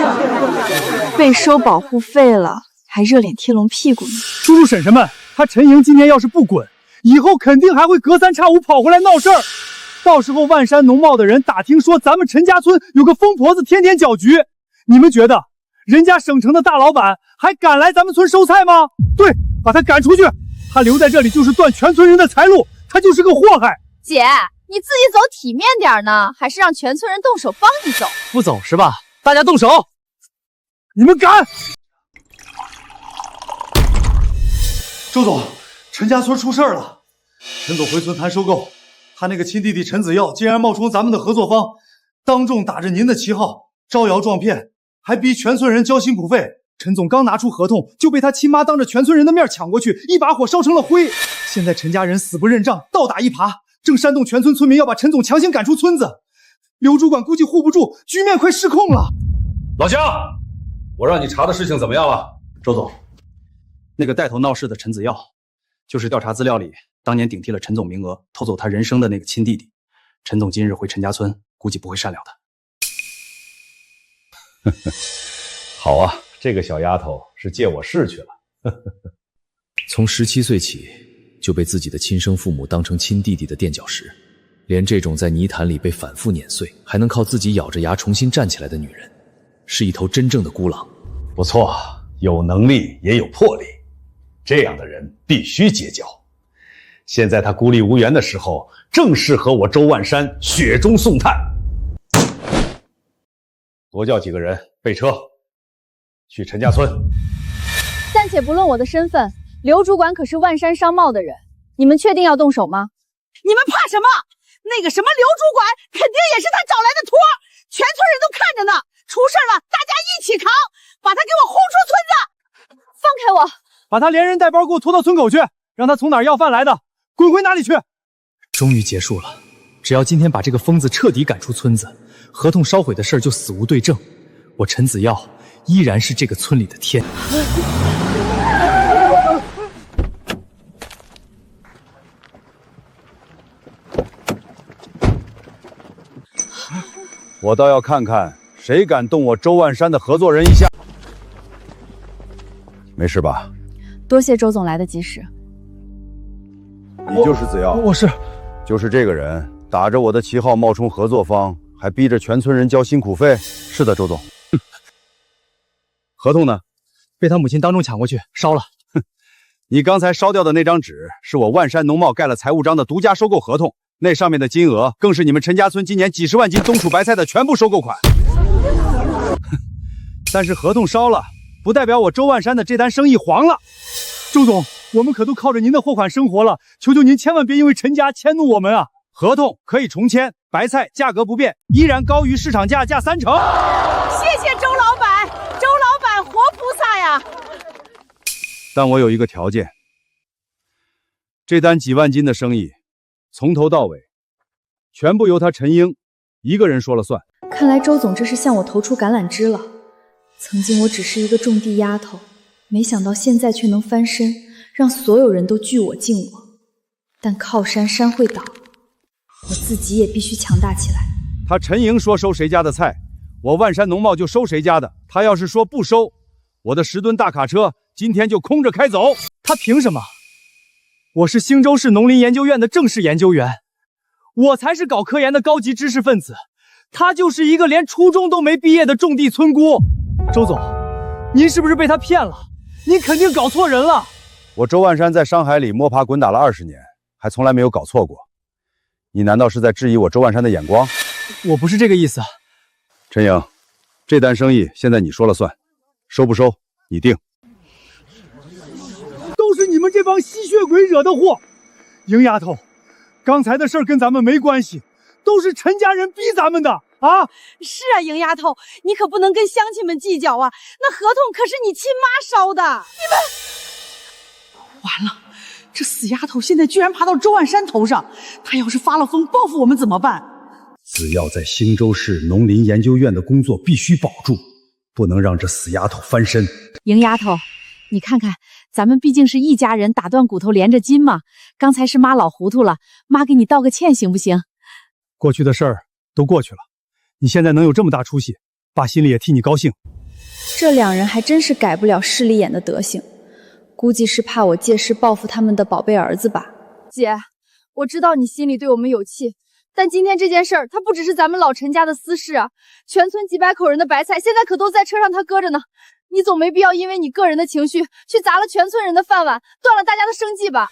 被收保护费了，还热脸贴冷屁股呢。叔叔婶婶们，他陈莹今天要是不滚，以后肯定还会隔3差5跑回来闹事儿。到时候万山农贸的人打听说咱们陈家村有个疯婆子天天搅局，你们觉得人家省城的大老板还敢来咱们村收菜吗？对，把他赶出去，他留在这里就是断全村人的财路，他就是个祸害。姐，你自己走体面点呢，还是让全村人动手帮你走？不走是吧？大家动手！你们敢！周总，陈家村出事了，陈总回村谈收购，他那个亲弟弟陈子耀竟然冒充咱们的合作方，当众打着您的旗号招摇撞骗，还逼全村人交辛苦费。陈总刚拿出合同，就被他亲妈当着全村人的面抢过去，一把火烧成了灰。现在陈家人死不认账，倒打一耙，正煽动全村村民要把陈总强行赶出村子。刘主管估计护不住，局面快失控了。老乡，我让你查的事情怎么样了？周总，那个带头闹事的陈子耀，就是调查资料里当年顶替了陈总名额，偷走他人生的那个亲弟弟。陈总今日回陈家村，估计不会善了的。好啊，这个小丫头是借我势去了。从17岁起就被自己的亲生父母当成亲弟弟的垫脚石，连这种在泥潭里被反复碾碎，还能靠自己咬着牙重新站起来的女人，是一头真正的孤狼。不错，有能力也有魄力，这样的人必须结交。现在他孤立无援的时候，正适合我周万山雪中送炭。多叫几个人备车，去陈家村。暂且不论我的身份，刘主管可是万山商贸的人，你们确定要动手吗？你们怕什么？那个什么刘主管肯定也是他找来的托，全村人都看着呢。出事了，大家一起扛，把他给我轰出村子！放开我！把他连人带包给我拖到村口去，让他从哪儿要饭来的，滚回哪里去！终于结束了，只要今天把这个疯子彻底赶出村子，合同烧毁的事儿就死无对证。我陈子耀依然是这个村里的天。我倒要看看谁敢动我周万山的合作人一下。没事吧？多谢周总来得及时。你就是子耀？我是。就是这个人打着我的旗号冒充合作方，还逼着全村人交辛苦费。是的，周总。合同呢？被他母亲当众抢过去烧了。你刚才烧掉的那张纸，是我万山农贸盖了财务章的独家收购合同，那上面的金额更是你们陈家村今年几十万斤冬储白菜的全部收购款。但是合同烧了，不代表我周万山的这单生意黄了。周总，我们可都靠着您的货款生活了，求求您千万别因为陈家迁怒我们啊！合同可以重签，白菜价格不变，依然高于市场价30%。谢谢周老板，周老板活菩萨呀！但我有一个条件，这单几万斤的生意，从头到尾，全部由他陈英一个人说了算。看来周总这是向我投出橄榄枝了。曾经我只是一个种地丫头，没想到现在却能翻身，让所有人都惧我敬我。但靠山山会倒，我自己也必须强大起来。他陈莹说收谁家的菜，我万山农贸就收谁家的。他要是说不收，我的10吨大卡车今天就空着开走。他凭什么？我是兴州市农林研究院的正式研究员，我才是搞科研的高级知识分子，他就是一个连初中都没毕业的种地村姑。周总，您是不是被他骗了？您肯定搞错人了。我周万山在商海里摸爬滚打了20年，还从来没有搞错过。你难道是在质疑我周万山的眼光？我不是这个意思。陈莹，这单生意现在你说了算，收不收你定。都是你们这帮吸血鬼惹的祸。莹丫头，刚才的事儿跟咱们没关系，都是陈家人逼咱们的啊！是啊，莹丫头，你可不能跟乡亲们计较啊！那合同可是你亲妈烧的。你们完了，这死丫头现在居然爬到周万山头上，她要是发了疯报复我们怎么办？子耀在兴州市农林研究院的工作必须保住，不能让这死丫头翻身。莹丫头，你看看，咱们毕竟是一家人，打断骨头连着筋嘛。刚才是妈老糊涂了，妈给你道个歉行不行？过去的事儿都过去了，你现在能有这么大出息，爸心里也替你高兴。这两人还真是改不了势利眼的德行，估计是怕我借势报复他们的宝贝儿子吧。姐，我知道你心里对我们有气，但今天这件事儿，它不只是咱们老陈家的私事啊，全村几百口人的白菜现在可都在车上他搁着呢。你总没必要因为你个人的情绪去砸了全村人的饭碗，断了大家的生计吧？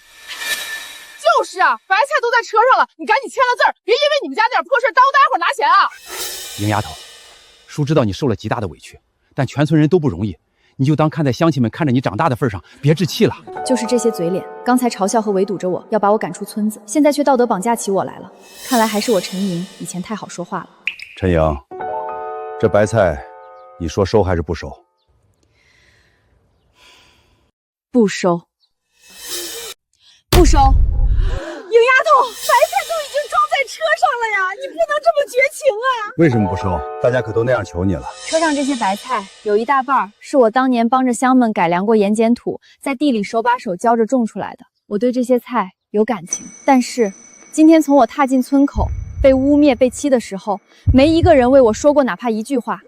就是啊，白菜都在车上了，你赶紧签了字儿，别因为你们家那点破事耽误待会儿拿钱啊！莹丫头，叔知道你受了极大的委屈，但全村人都不容易，你就当看在乡亲们看着你长大的份上，别置气了。就是这些嘴脸，刚才嘲笑和围堵着我，要把我赶出村子，现在却道德绑架起我来了。看来还是我陈莹以前太好说话了。陈莹，这白菜，你说收还是不收？不收，不收。莹丫头，白菜都已经装在车上了呀，你不能这么绝情啊！为什么不收？大家可都那样求你了。车上这些白菜有一大半是我当年帮着乡们改良过盐碱土，在地里手把手教着种出来的。我对这些菜有感情，但是今天从我踏进村口，被污蔑、被欺的时候，没一个人为我说过哪怕一句话。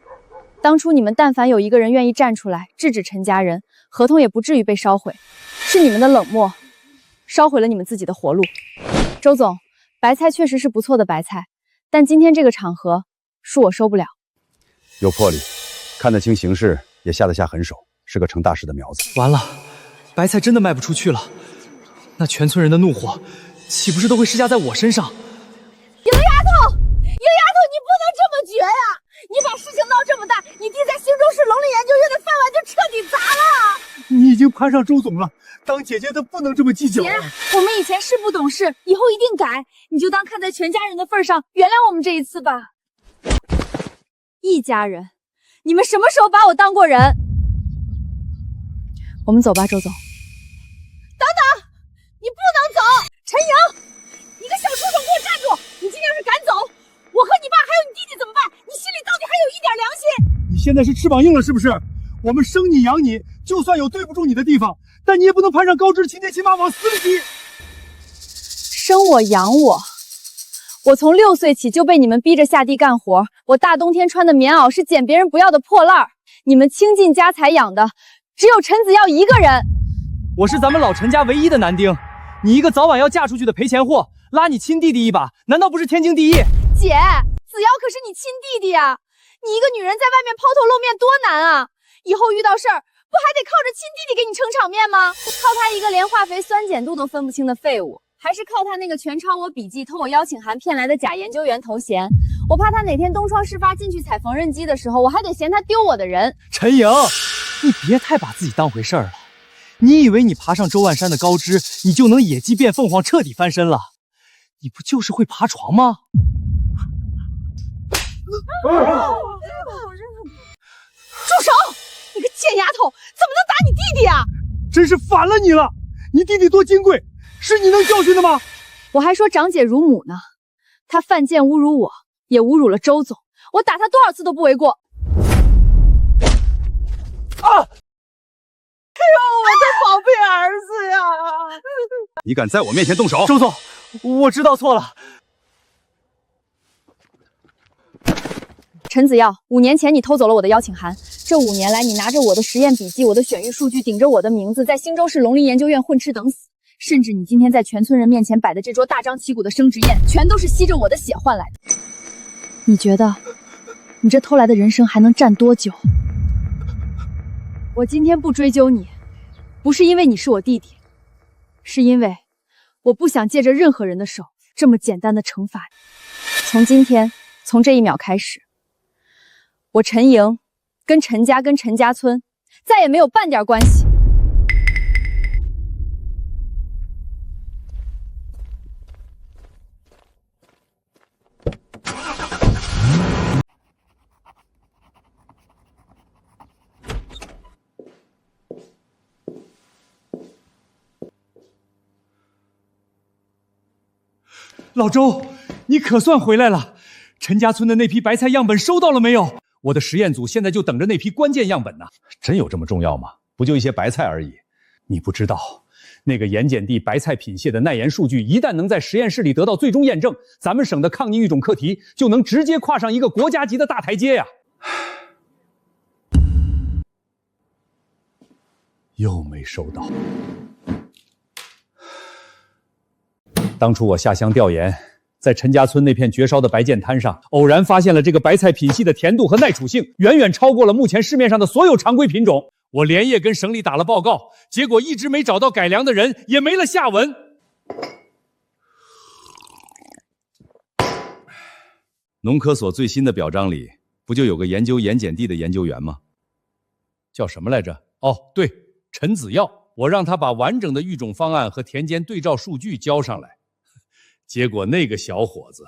当初你们但凡有一个人愿意站出来制止陈家人，合同也不至于被烧毁。是你们的冷漠烧毁了你们自己的活路。周总，白菜确实是不错的白菜，但今天这个场合，恕我收不了。有魄力，看得清形势，也下得下狠手，是个成大事的苗子。完了，白菜真的卖不出去了，那全村人的怒火，岂不是都会施加在我身上？莹丫头，你不能这么绝呀！你把事情闹这么大，你弟在兴州市农林研究院的饭碗就彻底砸了。你已经攀上周总了，当姐姐的不能这么计较。姐，我们以前是不懂事，以后一定改。你就当看在全家人的份上，原谅我们这一次吧。一家人，你们什么时候把我当过人？我们走吧，周总。等等，你不能走！陈莹，你个小畜生！点良心！你现在是翅膀硬了是不是？我们生你养你，就算有对不住你的地方，但你也不能攀上高枝，骑爹骑马往死里逼。生我养我，我从6岁起就被你们逼着下地干活，我大冬天穿的棉袄是捡别人不要的破烂儿，你们倾尽家财养的只有陈子耀一个人。我是咱们老陈家唯一的男丁，你一个早晚要嫁出去的赔钱货，拉你亲弟弟一把，难道不是天经地义？姐，子耀可是你亲弟弟啊！你一个女人在外面抛头露面多难啊！以后遇到事儿，不还得靠着亲弟弟给你撑场面吗？靠他一个连化肥酸碱度都分不清的废物，还是靠他那个全抄我笔记、偷我邀请函骗来的假研究员头衔？我怕他哪天东窗事发进去踩缝纫机的时候，我还得嫌他丢我的人。陈莹，你别太把自己当回事儿了。你以为你爬上周万山的高枝，你就能野鸡变凤凰，彻底翻身了？你不就是会爬床吗？住手！你个贱丫头，怎么能打你弟弟啊？真是反了你了！你弟弟多金贵，是你能教训的吗？我还说长姐如母呢，他犯贱侮辱我，也侮辱了周总，我打他多少次都不为过。啊！哎呦，我的宝贝儿子呀！你敢在我面前动手？周总，我知道错了。陈子耀，5年前你偷走了我的邀请函，这5年来你拿着我的实验笔记、我的选育数据，顶着我的名字，在新州市农林研究院混吃等死，甚至你今天在全村人面前摆的这桌大张旗鼓的升职宴，全都是吸着我的血换来的。你觉得，你这偷来的人生还能站多久？我今天不追究你，不是因为你是我弟弟，是因为我不想借着任何人的手这么简单的惩罚你。从今天，从这一秒开始，我陈莹跟陈家跟陈家村再也没有半点关系。老周，你可算回来了！陈家村的那批白菜样本收到了没有？我的实验组现在就等着那批关键样本呢。真有这么重要吗？不就一些白菜而已。你不知道，那个盐碱地白菜品系的耐盐数据，一旦能在实验室里得到最终验证，咱们省的抗逆育种课题就能直接跨上一个国家级的大台阶呀！又没收到。当初我下乡调研，在陈家村那片绝烧的白箭滩上，偶然发现了这个白菜品系的甜度和耐储性远远超过了目前市面上的所有常规品种。我连夜跟省里打了报告，结果一直没找到改良的人，也没了下文。农科所最新的表彰里，不就有个研究盐碱地的研究员吗？叫什么来着？哦，对，陈子耀。我让他把完整的育种方案和田间对照数据交上来。结果那个小伙子，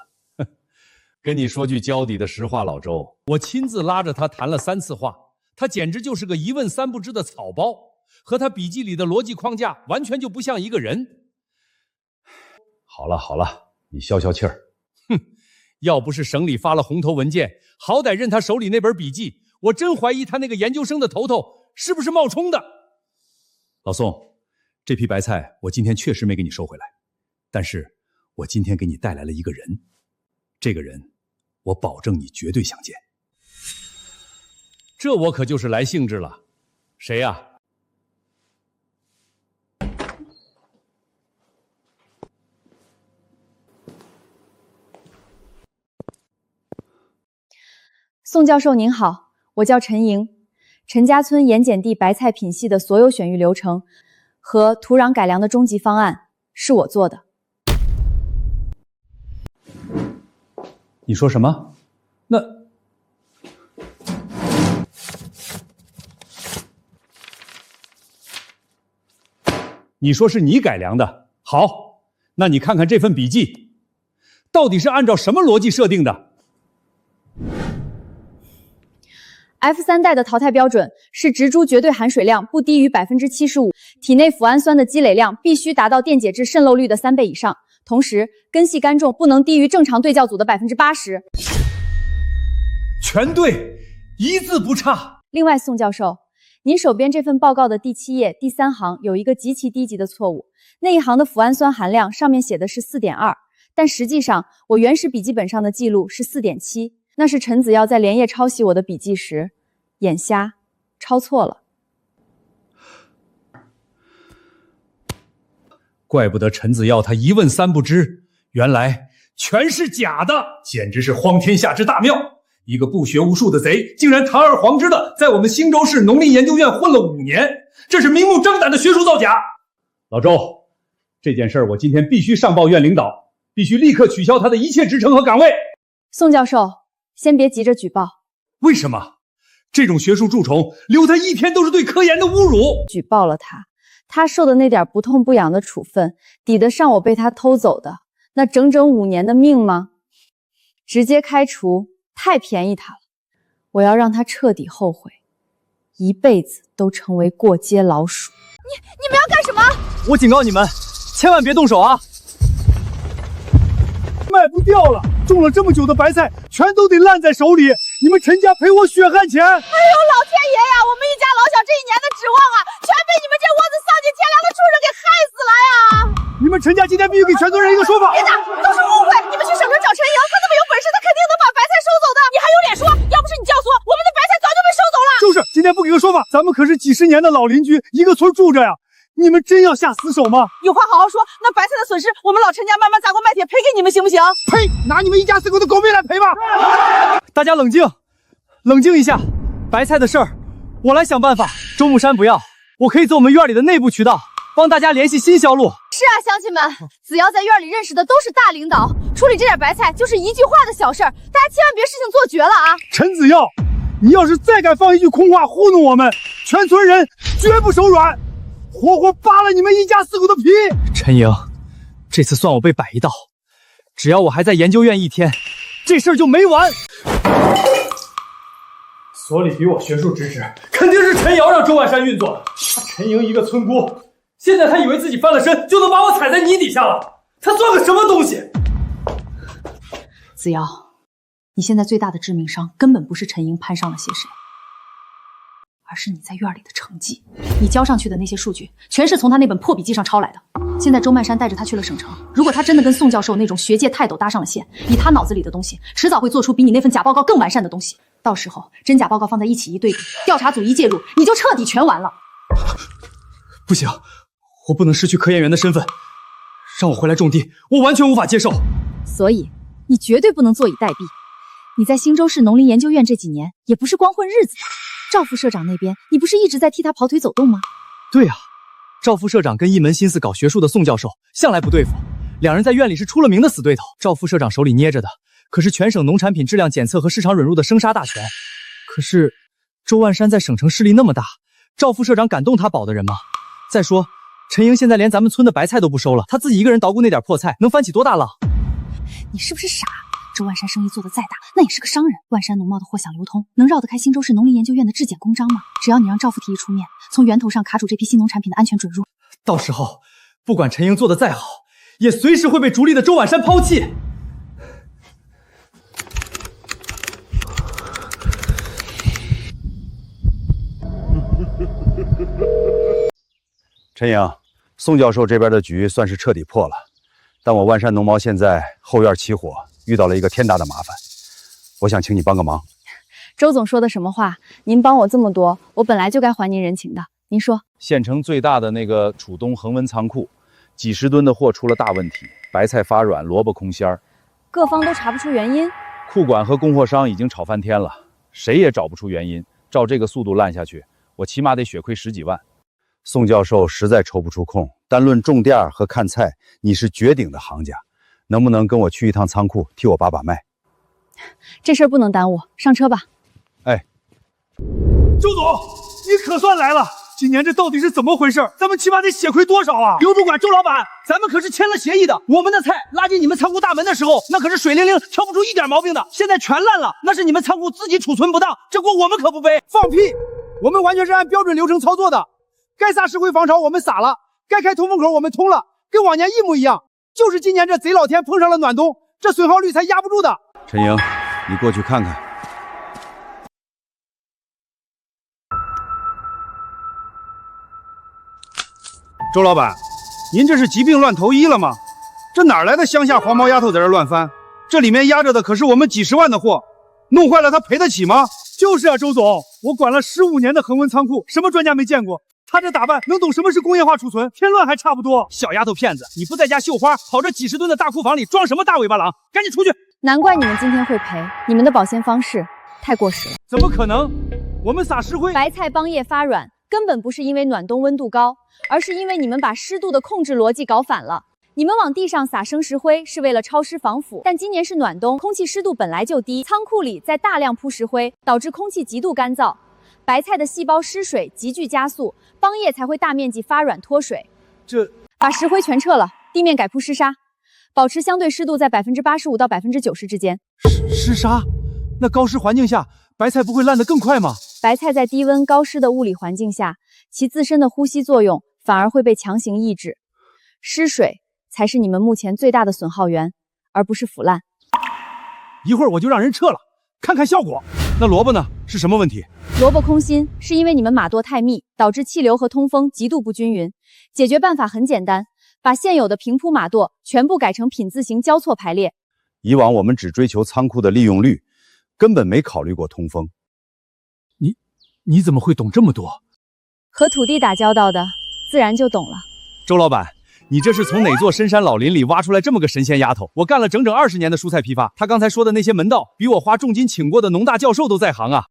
跟你说句交底的实话，老周，我亲自拉着他谈了3次话，他简直就是个一问3不知的草包，和他笔记里的逻辑框架完全就不像一个人。好了好了，你消消气儿。哼，要不是省里发了红头文件，好歹认他手里那本笔记，我真怀疑他那个研究生的头头是不是冒充的。老宋，这批白菜我今天确实没给你收回来，但是我今天给你带来了一个人，这个人我保证你绝对想见。这我可就是来兴致了。谁呀？宋教授您好，我叫陈莹。陈家村盐碱地白菜品系的所有选育流程和土壤改良的终极方案是我做的。你说什么？那你说是你改良的？好，那你看看这份笔记，到底是按照什么逻辑设定的？ F3代的淘汰标准是植株绝对含水量不低于75%，体内脯氨酸的积累量必须达到电解质渗漏率的3倍以上，同时根系干重不能低于正常对教组的80%。全对，一字不差。另外，宋教授，您手边这份报告的第7页第3行有一个极其低级的错误，那一行的脯氨酸含量上面写的是4.2，但实际上我原始笔记本上的记录是4.7，那是陈子耀在连夜抄袭我的笔记时眼瞎抄错了。怪不得陈子耀他一问3不知，原来全是假的，简直是荒天下之大谬！一个不学无术的贼，竟然堂而皇之的在我们兴州市农林研究院混了5年，这是明目张胆的学术造假！老周，这件事我今天必须上报院领导，必须立刻取消他的一切职称和岗位。宋教授，先别急着举报。为什么？这种学术蛀虫，留他一天都是对科研的侮辱。举报了他受的那点不痛不痒的处分，抵得上我被他偷走的那整整5年的命吗？直接开除，太便宜他了。我要让他彻底后悔，一辈子都成为过街老鼠。你们要干什么？我警告你们，千万别动手啊！卖不掉了，种了这么久的白菜，全都得烂在手里。你们陈家赔我血汗钱！哎呦，老天爷呀！我们一家老小这1年的指望啊，全被你们这窝子丧尽天良的畜生给害死了呀！你们陈家今天必须给全村人一个说法！别打，都是误会！你们去省城找陈莹，他那么有本事，他肯定能把白菜收走的。你还有脸说？要不是你教唆，我们的白菜早就被收走了。就是，今天不给个说法，咱们可是几十年的老邻居，一个村住着呀。你们真要下死手吗？有话好好说。那白菜的损失，我们老陈家慢慢砸锅卖铁赔给你们，行不行？呸！拿你们一家4口的狗命来赔吧！大家冷静，冷静一下。白菜的事儿，我来想办法。周木山不要，我可以走我们院里的内部渠道，帮大家联系新销路。是啊，乡亲们，子瑶在院里认识的都是大领导，处理这点白菜就是一句话的小事儿，大家千万别事情做绝了啊！陈子耀，你要是再敢放一句空话糊弄我们，全村人绝不手软。活活扒了你们一家4口的皮！陈莹，这次算我被摆一道，只要我还在研究院1天，这事儿就没完。所里比我学术支持，肯定是陈瑶让周万山运作的。陈莹一个村姑，现在他以为自己翻了身就能把我踩在泥底下了，他算个什么东西？子瑶，你现在最大的致命伤根本不是陈莹攀上了些谁，而是你在院里的成绩。你交上去的那些数据，全是从他那本破笔记上抄来的。现在周曼山带着他去了省城，如果他真的跟宋教授那种学界泰斗搭上了线，以他脑子里的东西，迟早会做出比你那份假报告更完善的东西。到时候真假报告放在一起一对比，调查组一介入，你就彻底全完了。不行，我不能失去科研员的身份，让我回来种地，我完全无法接受。所以你绝对不能坐以待毙。你在兴州市农林研究院这几年，也不是光混日子的。赵副社长那边，你不是一直在替他跑腿走动吗？对呀，赵副社长跟一门心思搞学术的宋教授向来不对付，两人在院里是出了名的死对头。赵副社长手里捏着的可是全省农产品质量检测和市场准入的生杀大权。可是周万山在省城势力那么大，赵副社长敢动他保的人吗？再说陈莹现在连咱们村的白菜都不收了，他自己一个人捣鼓那点破菜，能翻起多大浪？你是不是傻？周万山生意做得再大，那也是个商人。万山农贸的货想流通，能绕得开兴州市农林研究院的质检公章吗？只要你让赵副提议出面，从源头上卡住这批新农产品的安全准入，到时候不管陈莹做得再好，也随时会被逐利的周万山抛弃。陈莹，宋教授这边的局算是彻底破了，但我万山农贸现在后院起火，遇到了一个天大的麻烦，我想请你帮个忙。周总说的什么话？您帮我这么多，我本来就该还您人情的。您说，县城最大的那个楚东恒温仓库，几十吨的货出了大问题，白菜发软，萝卜空心儿，各方都查不出原因。库管和供货商已经吵翻天了，谁也找不出原因。照这个速度烂下去，我起码得血亏10几万。宋教授实在抽不出空，单论种店和看菜，你是绝顶的行家，能不能跟我去一趟仓库，替我把把脉？这事儿不能耽误，上车吧。哎，周总，你可算来了！今年这到底是怎么回事？咱们起码得血亏多少啊？刘主管、周老板，咱们可是签了协议的，我们的菜拉进你们仓库大门的时候，那可是水灵灵，挑不出一点毛病的。现在全烂了，那是你们仓库自己储存不当，这锅我们可不背。放屁！我们完全是按标准流程操作的，该撒石灰防潮我们撒了，该开通风口我们通了，跟往年一模一样。就是今年这贼老天碰上了暖冬，这损耗率才压不住的。陈莹，你过去看看。周老板，您这是疾病乱投医了吗？这哪来的乡下黄毛丫头在这乱翻？这里面压着的可是我们几十万的货，弄坏了他赔得起吗？就是啊，周总，我管了15年的恒温仓库，什么专家没见过？他这打扮能懂什么是工业化储存？添乱还差不多。小丫头片子，你不在家绣花，跑这几十吨的大库房里装什么大尾巴狼？赶紧出去！难怪你们今天会赔，你们的保鲜方式太过时了。怎么可能？我们撒石灰，白菜帮叶发软，根本不是因为暖冬温度高，而是因为你们把湿度的控制逻辑搞反了。你们往地上撒生石灰是为了超湿防腐，但今年是暖冬，空气湿度本来就低，仓库里再大量铺石灰，导致空气极度干燥，白菜的细胞失水急剧加速，帮叶才会大面积发软脱水。把石灰全撤了，地面改铺湿沙，保持相对湿度在85%到90%之间。湿沙？那高湿环境下，白菜不会烂得更快吗？白菜在低温高湿的物理环境下，其自身的呼吸作用反而会被强行抑制，失水才是你们目前最大的损耗源，而不是腐烂。一会儿我就让人撤了，看看效果。那萝卜呢？是什么问题？萝卜空心是因为你们码垛太密，导致气流和通风极度不均匀。解决办法很简单，把现有的平铺码垛全部改成品字形交错排列。以往我们只追求仓库的利用率，根本没考虑过通风。你怎么会懂这么多？和土地打交道的，自然就懂了。周老板，你这是从哪座深山老林里挖出来这么个神仙丫头？我干了整整20年的蔬菜批发，他刚才说的那些门道，比我花重金请过的农大教授都在行啊！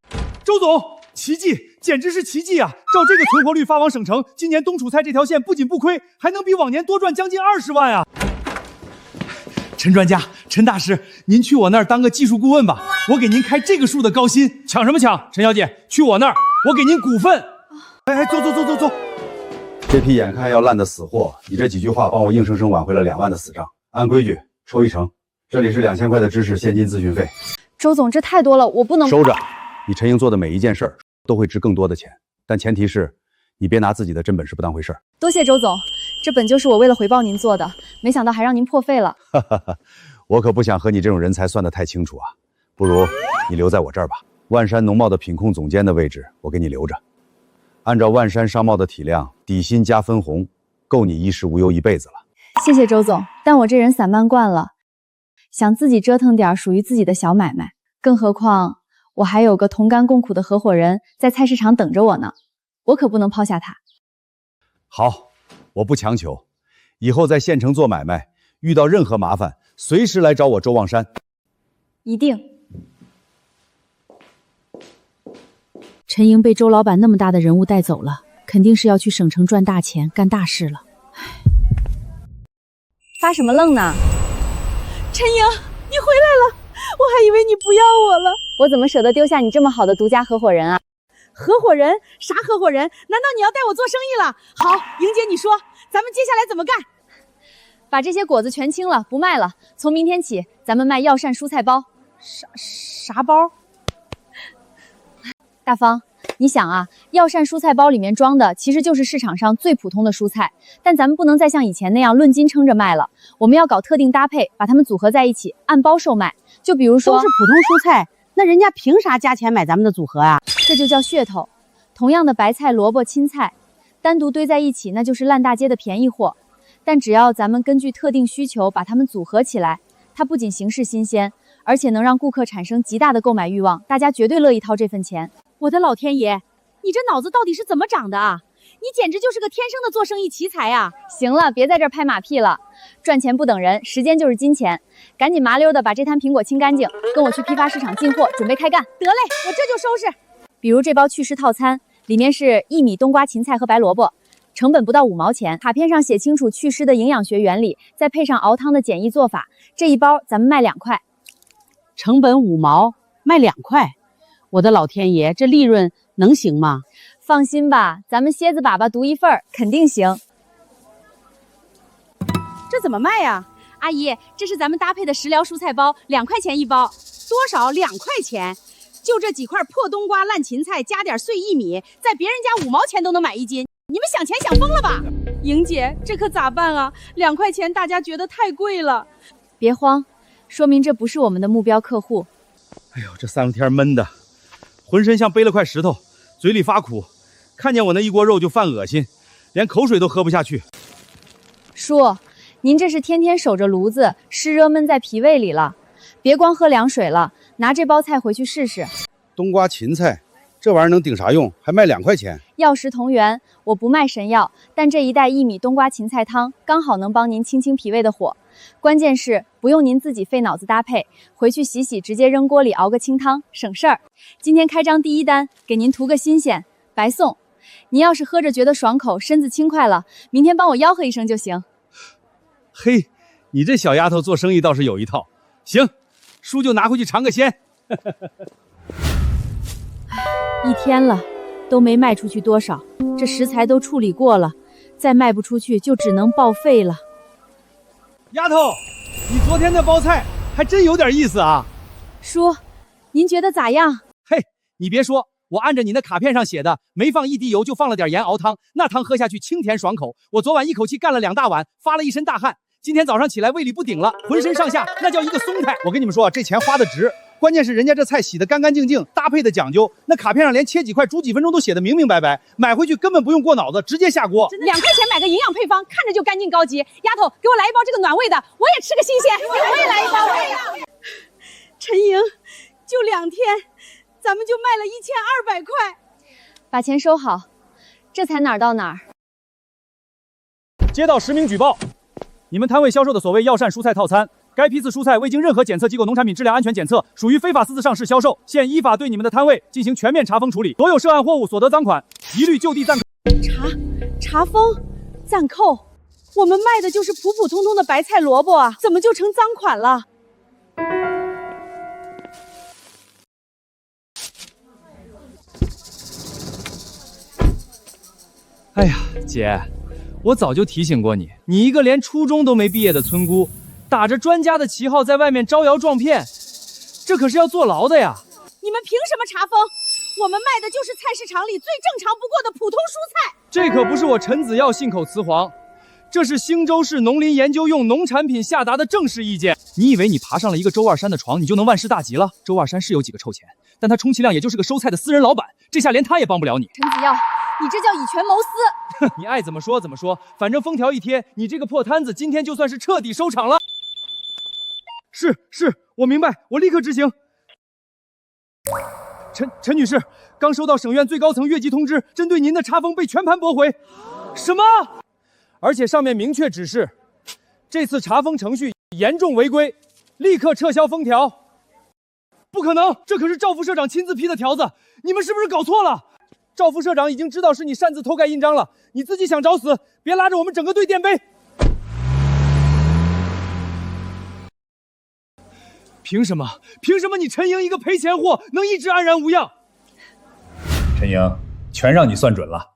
周总，奇迹，简直是奇迹啊！照这个存活率发往省城，今年冬储菜这条线不仅不亏，还能比往年多赚将近20万啊！陈专家，陈大师，您去我那儿当个技术顾问吧，我给您开这个数的高薪。抢什么抢？陈小姐，去我那儿，我给您股份。哎，走。这批眼看要烂的死货，你这几句话帮我硬生生挽回了2万的死账。按规矩抽1成，这里是2000块的知识现金咨询费。周总，这太多了，我不能收着。你陈莹做的每一件事儿都会值更多的钱，但前提是你别拿自己的真本事不当回事儿。多谢周总，这本就是我为了回报您做的，没想到还让您破费了。我可不想和你这种人才算得太清楚啊，不如你留在我这儿吧。万山农贸的品控总监的位置我给你留着，按照万山商贸的体量，底薪加分红，够你衣食无忧一辈子了。谢谢周总，但我这人散漫惯了，想自己折腾点属于自己的小买卖，更何况我还有个同甘共苦的合伙人在菜市场等着我呢，我可不能抛下他。好，我不强求，以后在县城做买卖，遇到任何麻烦，随时来找我周望山。一定。陈莹被周老板那么大的人物带走了，肯定是要去省城赚大钱干大事了。发什么愣呢？陈莹，你回来了，我还以为你不要我了。我怎么舍得丢下你这么好的独家合伙人啊？合伙人？啥合伙人？难道你要带我做生意了？好，莹姐，你说咱们接下来怎么干？把这些果子全清了，不卖了。从明天起，咱们卖药膳蔬菜包。啥包？大方，你想啊，药膳蔬菜包里面装的其实就是市场上最普通的蔬菜，但咱们不能再像以前那样论斤称着卖了，我们要搞特定搭配，把它们组合在一起，按包售卖。就比如说，都是普通蔬菜，那人家凭啥加钱买咱们的组合啊？这就叫噱头。同样的白菜、萝卜、青菜，单独堆在一起，那就是烂大街的便宜货。但只要咱们根据特定需求把它们组合起来，它不仅形式新鲜，而且能让顾客产生极大的购买欲望，大家绝对乐意掏这份钱。我的老天爷，你这脑子到底是怎么长的啊？你简直就是个天生的做生意奇才啊！行了，别在这儿拍马屁了，赚钱不等人，时间就是金钱，赶紧麻溜的把这摊苹果清干净，跟我去批发市场进货，准备开干。得嘞，我这就收拾。比如这包祛湿套餐，里面是薏米、冬瓜、芹菜和白萝卜，成本不到5毛钱，卡片上写清楚祛湿的营养学原理，再配上熬汤的简易做法，这一包咱们卖2块。成本5毛，卖2块，我的老天爷，这利润能行吗？放心吧，咱们蝎子粑粑独一份儿，肯定行。这怎么卖呀？阿姨，这是咱们搭配的食疗蔬菜包，2块钱一包。多少？2块钱？就这几块破冬瓜、烂芹菜，加点碎薏米，在别人家5毛钱都能买1斤。你们想钱想疯了吧？莹姐，这可咋办啊？2块钱大家觉得太贵了。别慌，说明这不是我们的目标客户。哎呦，这3天闷的，浑身像背了块石头，嘴里发苦，看见我那一锅肉就犯恶心，连口水都喝不下去。叔，您这是天天守着炉子，湿热闷在脾胃里了，别光喝凉水了，拿这包菜回去试试。冬瓜芹菜，这玩意儿能顶啥用？还卖2块钱。药食同源，我不卖神药，但这一袋薏米冬瓜芹菜汤刚好能帮您清清脾胃的火。关键是不用您自己费脑子搭配，回去洗洗直接扔锅里熬个清汤，省事儿。今天开张第1单，给您图个新鲜，白送。您要是喝着觉得爽口，身子轻快了，明天帮我吆喝一声就行。嘿，你这小丫头做生意倒是有一套。行，叔就拿回去尝个鲜。1天了，都没卖出去多少，这食材都处理过了，再卖不出去就只能报废了。丫头，你昨天的包菜还真有点意思啊。叔，您觉得咋样？嘿，你别说，我按着你那卡片上写的，没放1滴油就放了点盐熬汤，那汤喝下去清甜爽口。我昨晚一口气干了2大碗，发了一身大汗。今天早上起来胃里不顶了，浑身上下那叫一个松快。我跟你们说，这钱花的值。关键是人家这菜洗得干干净净，搭配的讲究，那卡片上连切几块、煮几分钟都写得明明白白，买回去根本不用过脑子，直接下锅。2块钱买个营养配方，看着就干净高级。丫头，给我来一包这个暖胃的，我也吃个新鲜。我也来一包，我也要。陈莹，就2天，咱们就卖了1200块。把钱收好，这才哪儿到哪儿。接到实名举报，你们摊位销售的所谓药膳蔬菜套餐，该批次蔬菜未经任何检测机构农产品质量安全检测，属于非法私自上市销售，现依法对你们的摊位进行全面查封处理，所有涉案货物所得赃款一律就地暂扣。查封，暂扣。我们卖的就是普普通通的白菜萝卜啊，怎么就成赃款了？哎呀，姐，我早就提醒过你，你一个连初中都没毕业的村姑，打着专家的旗号在外面招摇撞骗，这可是要坐牢的呀！你们凭什么查封？我们卖的就是菜市场里最正常不过的普通蔬菜。这可不是我陈子耀信口雌黄，这是兴州市农林研究用农产品下达的正式意见。你以为你爬上了一个周二山的床，你就能万事大吉了？周二山是有几个臭钱，但他充其量也就是个收菜的私人老板，这下连他也帮不了你。陈子耀，你这叫以权谋私。你爱怎么说怎么说，反正封条一贴，你这个破摊子今天就算是彻底收场了。是，我明白，我立刻执行。陈女士，刚收到省院最高层越级通知，针对您的查封被全盘驳回。什么？而且上面明确指示，这次查封程序严重违规，立刻撤销封条。不可能，这可是赵副社长亲自批的条子，你们是不是搞错了？赵副社长已经知道是你擅自偷盖印章了，你自己想找死，别拉着我们整个队垫背。凭什么你陈莹一个赔钱货能一直安然无恙？陈莹，全让你算准了。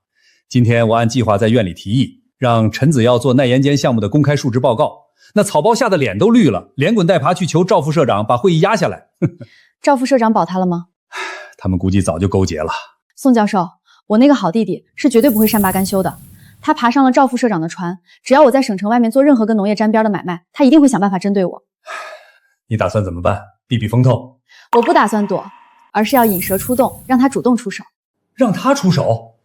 今天我按计划在院里提议，让陈子耀做耐盐碱项目的公开述职报告。那草包吓得脸都绿了，连滚带爬去求赵副社长把会议压下来。赵副社长保他了吗？他们估计早就勾结了。宋教授，我那个好弟弟是绝对不会善罢甘休的。他爬上了赵副社长的船，只要我在省城外面做任何跟农业沾边的买卖，他一定会想办法针对我。你打算怎么办？避避风头？我不打算躲，而是要引蛇出洞，让他主动出手。让他出手？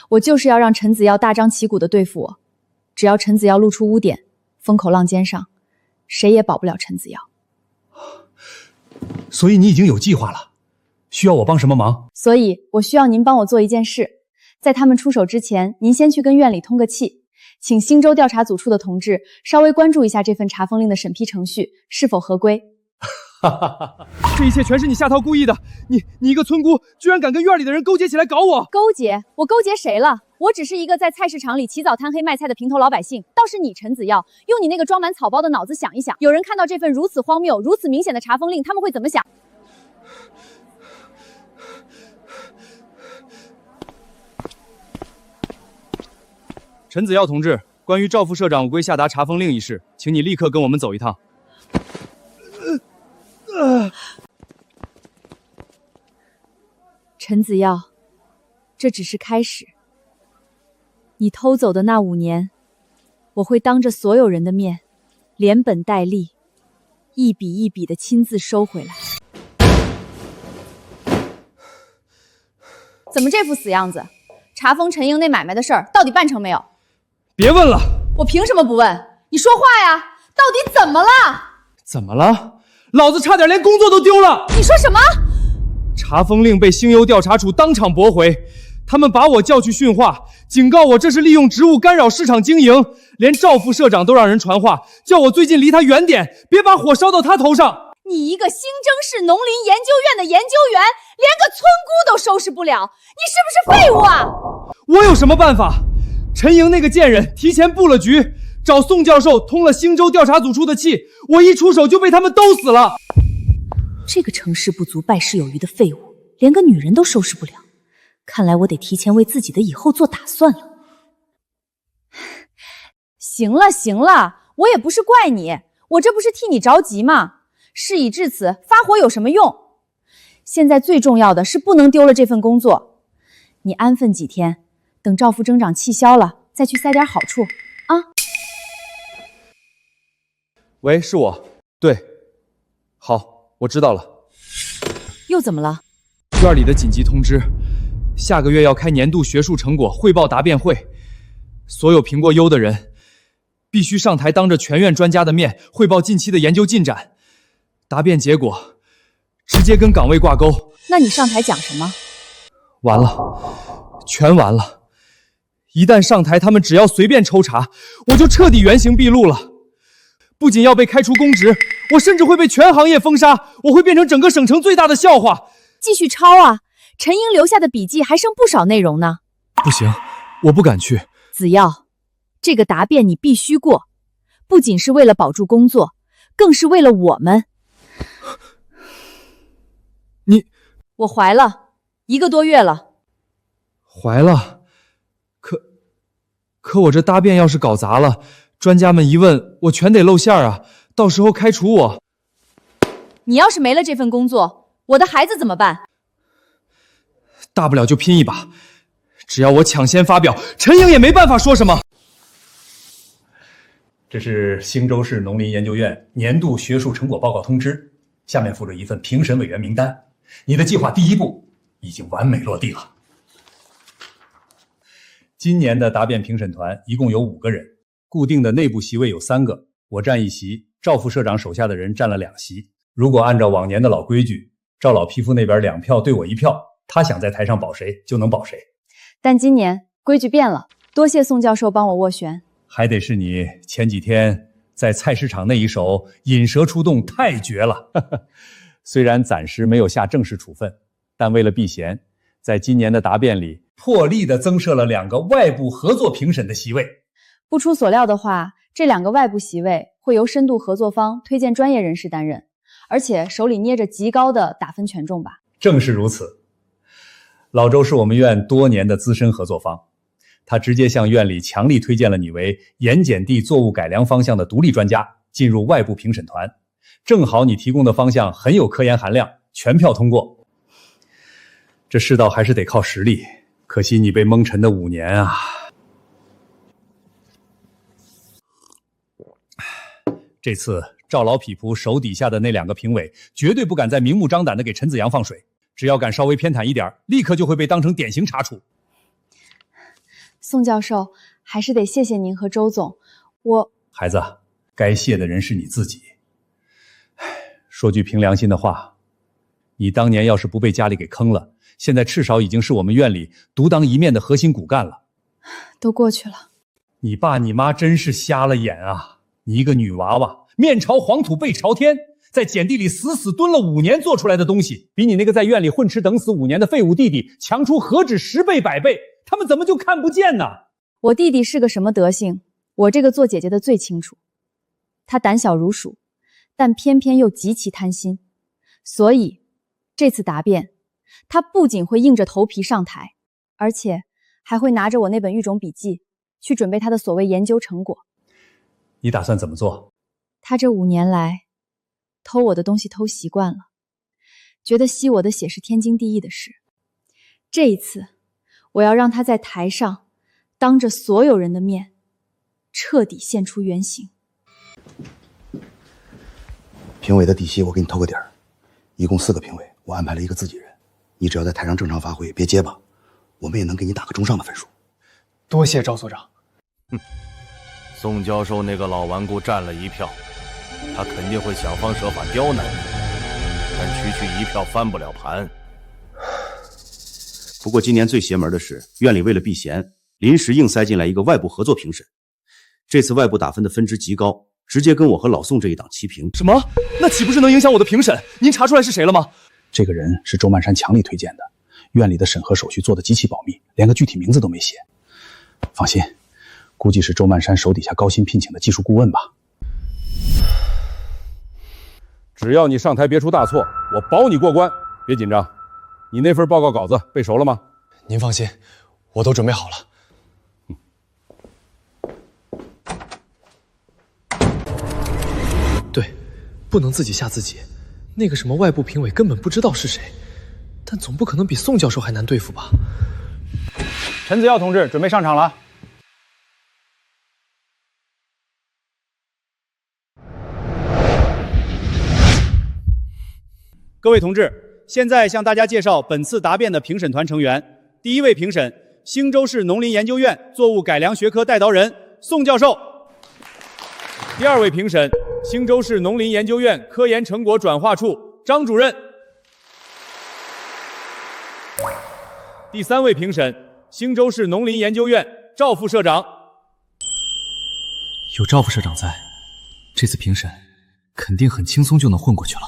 我就是要让陈子耀大张旗鼓地对付我。只要陈子耀露出污点，风口浪尖上，谁也保不了陈子耀。所以你已经有计划了，需要我帮什么忙？所以我需要您帮我做一件事，在他们出手之前，您先去跟院里通个气，请兴州调查组处的同志稍微关注一下这份查封令的审批程序是否合规。这一切全是你夏涛故意的，你一个村姑居然敢跟院里的人勾结起来搞我！勾结？我勾结谁了？我只是一个在菜市场里起早贪黑卖菜的平头老百姓。倒是你陈子耀，用你那个装满草包的脑子想一想，有人看到这份如此荒谬、如此明显的查封令，他们会怎么想？陈子耀同志，关于赵副社长违规下达查封令一事，请你立刻跟我们走一趟。陈子耀，这只是开始。你偷走的那5年，我会当着所有人的面，连本带利，一笔一笔的亲自收回来。怎么这副死样子？查封陈英那买卖的事儿到底办成没有？别问了。我凭什么不问？你说话呀！到底怎么了？怎么了？老子差点连工作都丢了！你说什么？查封令被星邮调查处当场驳回，他们把我叫去训话，警告我这是利用职务干扰市场经营，连赵副社长都让人传话，叫我最近离他远点，别把火烧到他头上。你一个新征市农林研究院的研究员，连个村姑都收拾不了，你是不是废物啊？我有什么办法？陈莹那个贱人提前布了局，找宋教授通了星州调查组出的气，我一出手就被他们都死了。这个成事不足败事有余的废物，连个女人都收拾不了，看来我得提前为自己的以后做打算了。行了行了，我也不是怪你，我这不是替你着急吗？事已至此，发火有什么用？现在最重要的是不能丢了这份工作。你安分几天，等赵副征长气消了，再去塞点好处啊。喂，是我。对，好，我知道了。又怎么了？院里的紧急通知，下个月要开年度学术成果汇报答辩会，所有评过优的人必须上台，当着全院专家的面汇报近期的研究进展。答辩结果直接跟岗位挂钩。那你上台讲什么？完了，全完了。一旦上台，他们只要随便抽查，我就彻底原形毕露了。不仅要被开除公职，我甚至会被全行业封杀，我会变成整个省城最大的笑话。继续抄啊，陈英留下的笔记还剩不少内容呢。不行，我不敢去。子耀，这个答辩你必须过，不仅是为了保住工作，更是为了我们。我怀了1个多月了。怀了？可我这答辩要是搞砸了，专家们一问，我全得露馅啊，到时候开除我。你要是没了这份工作，我的孩子怎么办？大不了就拼一把，只要我抢先发表，陈颖也没办法说什么。这是星州市农林研究院年度学术成果报告通知，下面附着一份评审委员名单。你的计划第1步已经完美落地了。今年的答辩评审团一共有5个人，固定的内部席位有3个，我占1席，赵副社长手下的人占了2席。如果按照往年的老规矩，赵老皮肤那边2票对我1票，他想在台上保谁就能保谁。但今年规矩变了，多谢宋教授帮我斡旋。还得是你前几天在菜市场那一手引蛇出洞太绝了。虽然暂时没有下正式处分，但为了避嫌，在今年的答辩里破例的增设了2个外部合作评审的席位。不出所料的话，这2个外部席位会由深度合作方推荐专业人士担任，而且手里捏着极高的打分权重吧？正是如此。老周是我们院多年的资深合作方，他直接向院里强力推荐了你为盐碱地作物改良方向的独立专家，进入外部评审团。正好你提供的方向很有科研含量，全票通过。这世道还是得靠实力，可惜你被蒙尘的5年啊。这次赵老匹夫手底下的那2个评委绝对不敢再明目张胆的给陈子阳放水，只要敢稍微偏袒一点，立刻就会被当成典型查处。宋教授，还是得谢谢您和周总。孩子，该谢的人是你自己。说句凭良心的话，你当年要是不被家里给坑了，现在至少已经是我们院里独当一面的核心骨干了。都过去了。你爸你妈真是瞎了眼啊！你一个女娃娃，面朝黄土背朝天，在碱地里死死蹲了5年做出来的东西，比你那个在院里混吃等死5年的废物弟弟强出何止10倍100倍，他们怎么就看不见呢？我弟弟是个什么德行，我这个做姐姐的最清楚。他胆小如鼠，但偏偏又极其贪心，所以这次答辩，他不仅会硬着头皮上台，而且还会拿着我那本育种笔记去准备他的所谓研究成果。你打算怎么做？他这5年来偷我的东西偷习惯了，觉得吸我的血是天经地义的事。这一次，我要让他在台上当着所有人的面彻底现出原形。评委的底细我给你透个底儿，一共4个评委，我安排了1个自己人，你只要在台上正常发挥，别结巴。我们也能给你打个中上的分数。多谢赵所长。宋教授那个老顽固占了1票，他肯定会想方设法刁难你，但区一票翻不了盘。不过今年最邪门的是，院里为了避嫌，临时硬塞进来一个外部合作评审。这次外部打分的分值极高，直接跟我和老宋这一档齐平。什么？那岂不是能影响我的评审？您查出来是谁了吗？这个人是周曼山强力推荐的，院里的审核手续做得极其保密，连个具体名字都没写。放心，估计是周曼山手底下高薪聘请的技术顾问吧。只要你上台别出大错，我保你过关。别紧张，你那份报告稿子背熟了吗？您放心，我都准备好了。对，不能自己吓自己。那个什么外部评委根本不知道是谁，但总不可能比宋教授还难对付吧？陈子耀同志准备上场了。各位同志，现在向大家介绍本次答辩的评审团成员。第一位评审，兴州市农林研究院作物改良学科带刀人宋教授。第二位评审，兴州市农林研究院科研成果转化处张主任。第三位评审，兴州市农林研究院赵副社长。有赵副社长在，这次评审肯定很轻松就能混过去了。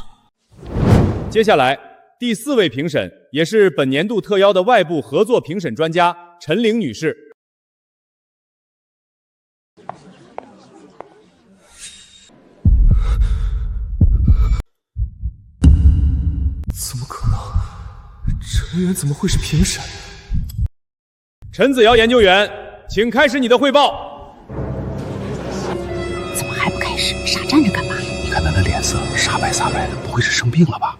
接下来，第四位评审，也是本年度特邀的外部合作评审专家陈玲女士。怎么可能？陈远怎么会是评审？陈子尧研究员，请开始你的汇报。怎么还不开始？傻站着干嘛？你看他的脸色，煞白煞白的，不会是生病了吧？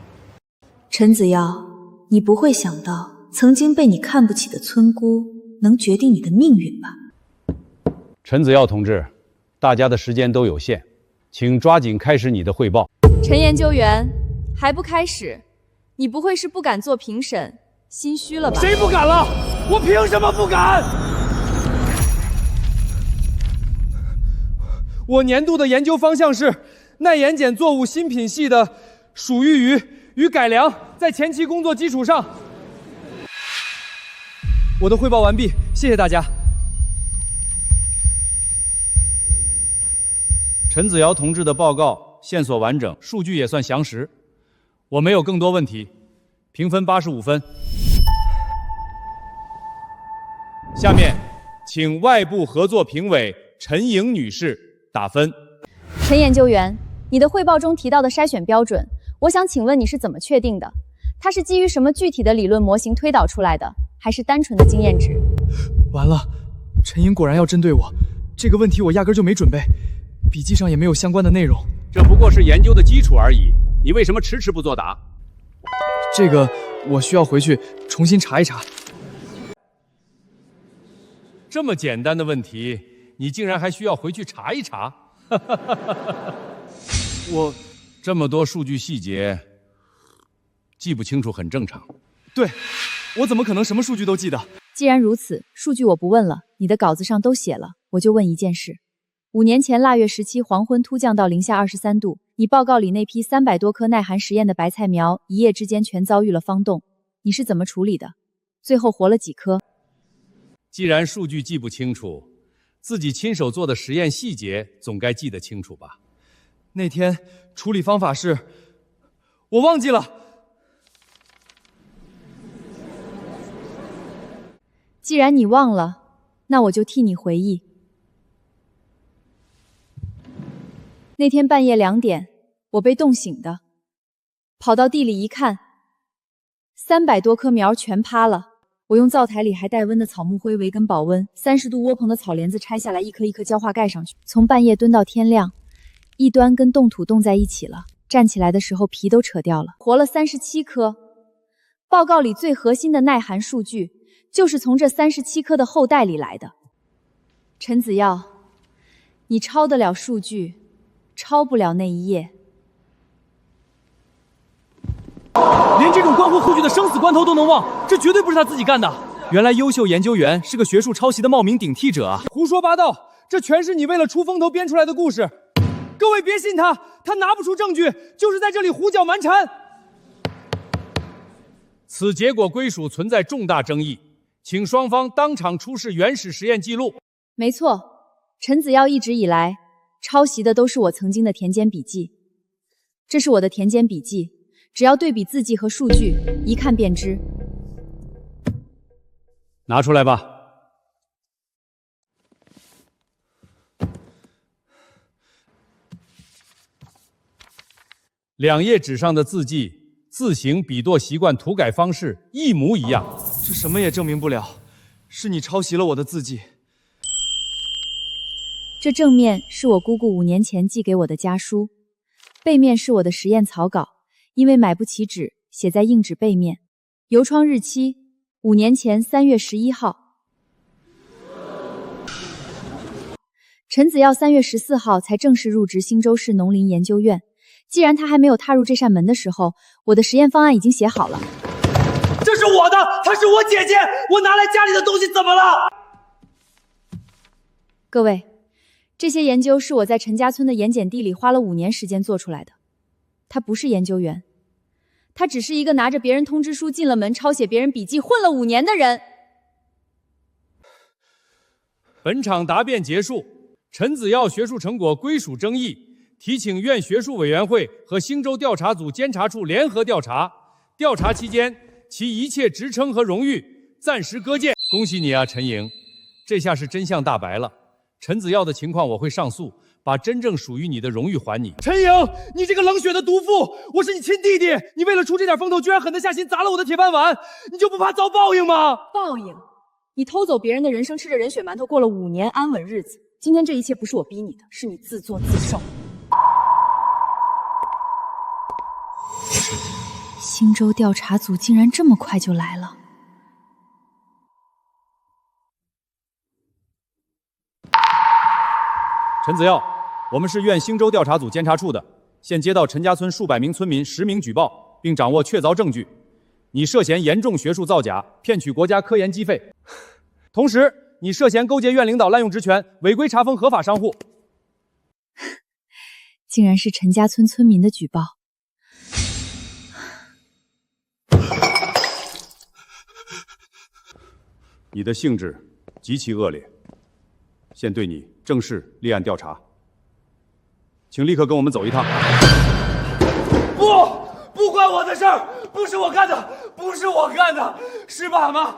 陈子尧，你不会想到曾经被你看不起的村姑能决定你的命运吧？陈子耀同志，大家的时间都有限，请抓紧开始你的汇报。陈研究员，还不开始？你不会是不敢做评审，心虚了吧？谁不敢了？我凭什么不敢？我年度的研究方向是耐盐碱作物新品系的属育鱼与改良，在前期工作基础上。我的汇报完毕，谢谢大家。陈子尧同志的报告线索完整，数据也算详实，我没有更多问题，评分85分。下面，请外部合作评委陈颖女士打分。陈研究员，你的汇报中提到的筛选标准，我想请问你是怎么确定的？它是基于什么具体的理论模型推导出来的，还是单纯的经验值？完了，陈颖果然要针对我，这个问题我压根就没准备，笔记上也没有相关的内容。这不过是研究的基础而已，你为什么迟迟不作答？这个我需要回去重新查一查。这么简单的问题，你竟然还需要回去查一查？我这么多数据细节记不清楚很正常。对，我怎么可能什么数据都记得？既然如此，数据我不问了，你的稿子上都写了，我就问一件事。5年前腊月17黄昏突降到零下23度，你报告里那批300多棵耐寒实验的白菜苗，一夜之间全遭遇了方冻，你是怎么处理的？最后活了几棵？既然数据记不清楚，自己亲手做的实验细节总该记得清楚吧？那天处理方法是，我忘记了。既然你忘了，那我就替你回忆。那天半夜2点，我被冻醒的，跑到地里一看，300多棵苗全趴了。我用灶台里还带温的草木灰围根保温，30度窝棚的草帘子拆下来，一颗一颗浇化盖上去。从半夜蹲到天亮，一端跟冻土冻在一起了，站起来的时候皮都扯掉了，活了37棵。报告里最核心的耐寒数据，就是从这37棵的后代里来的。陈子耀，你抄得了数据，抄不了那一页。连这种关乎数据的生死关头都能忘，这绝对不是他自己干的。原来优秀研究员是个学术抄袭的冒名顶替者啊！胡说八道，这全是你为了出风头编出来的故事。各位别信他，他拿不出证据，就是在这里胡搅蛮缠。此结果归属存在重大争议，请双方当场出示原始实验记录。没错，陈子耀一直以来抄袭的都是我曾经的田间笔记。这是我的田间笔记，只要对比字迹和数据，一看便知。拿出来吧。两页纸上的字迹、字形、笔舵习惯、涂改方式一模一样，这什么也证明不了，是你抄袭了我的字迹。这正面是我姑姑5年前寄给我的家书，背面是我的实验草稿，因为买不起纸，写在硬纸背面。邮窗日期5年前3月11号。陈子耀3月14号才正式入职新州市农林研究院。既然他还没有踏入这扇门的时候，我的实验方案已经写好了。这是我的，她是我姐姐，我拿来家里的东西怎么了？各位，这些研究是我在陈家村的盐碱地里花了5年时间做出来的。他不是研究员，他只是一个拿着别人通知书进了门，抄写别人笔记，混了5年的人。本场答辩结束，陈子耀学术成果归属争议。提请院学术委员会和兴州调查组监察处联合调查，调查期间其一切职称和荣誉暂时搁荐。恭喜你啊，陈莹，这下是真相大白了。陈子耀的情况我会上诉，把真正属于你的荣誉还你。陈莹，你这个冷血的毒妇，我是你亲弟弟，你为了出这点风头，居然狠得下心砸了我的铁饭碗，你就不怕遭报应吗？报应？你偷走别人的人生，吃着人血馒头过了5年安稳日子。今天这一切不是我逼你的，是你自作自受。新州调查组竟然这么快就来了。陈子耀，我们是院兴州调查组监察处的，现接到陈家村数百名村民实名举报，并掌握确凿证据，你涉嫌严重学术造假，骗取国家科研经费，同时你涉嫌勾结院领导滥用职权，违规查封合法商户。竟然是陈家村村民的举报。你的性质极其恶劣，现对你正式立案调查，请立刻跟我们走一趟。不关我的事儿，不是我干的，不是我干的，是爸妈，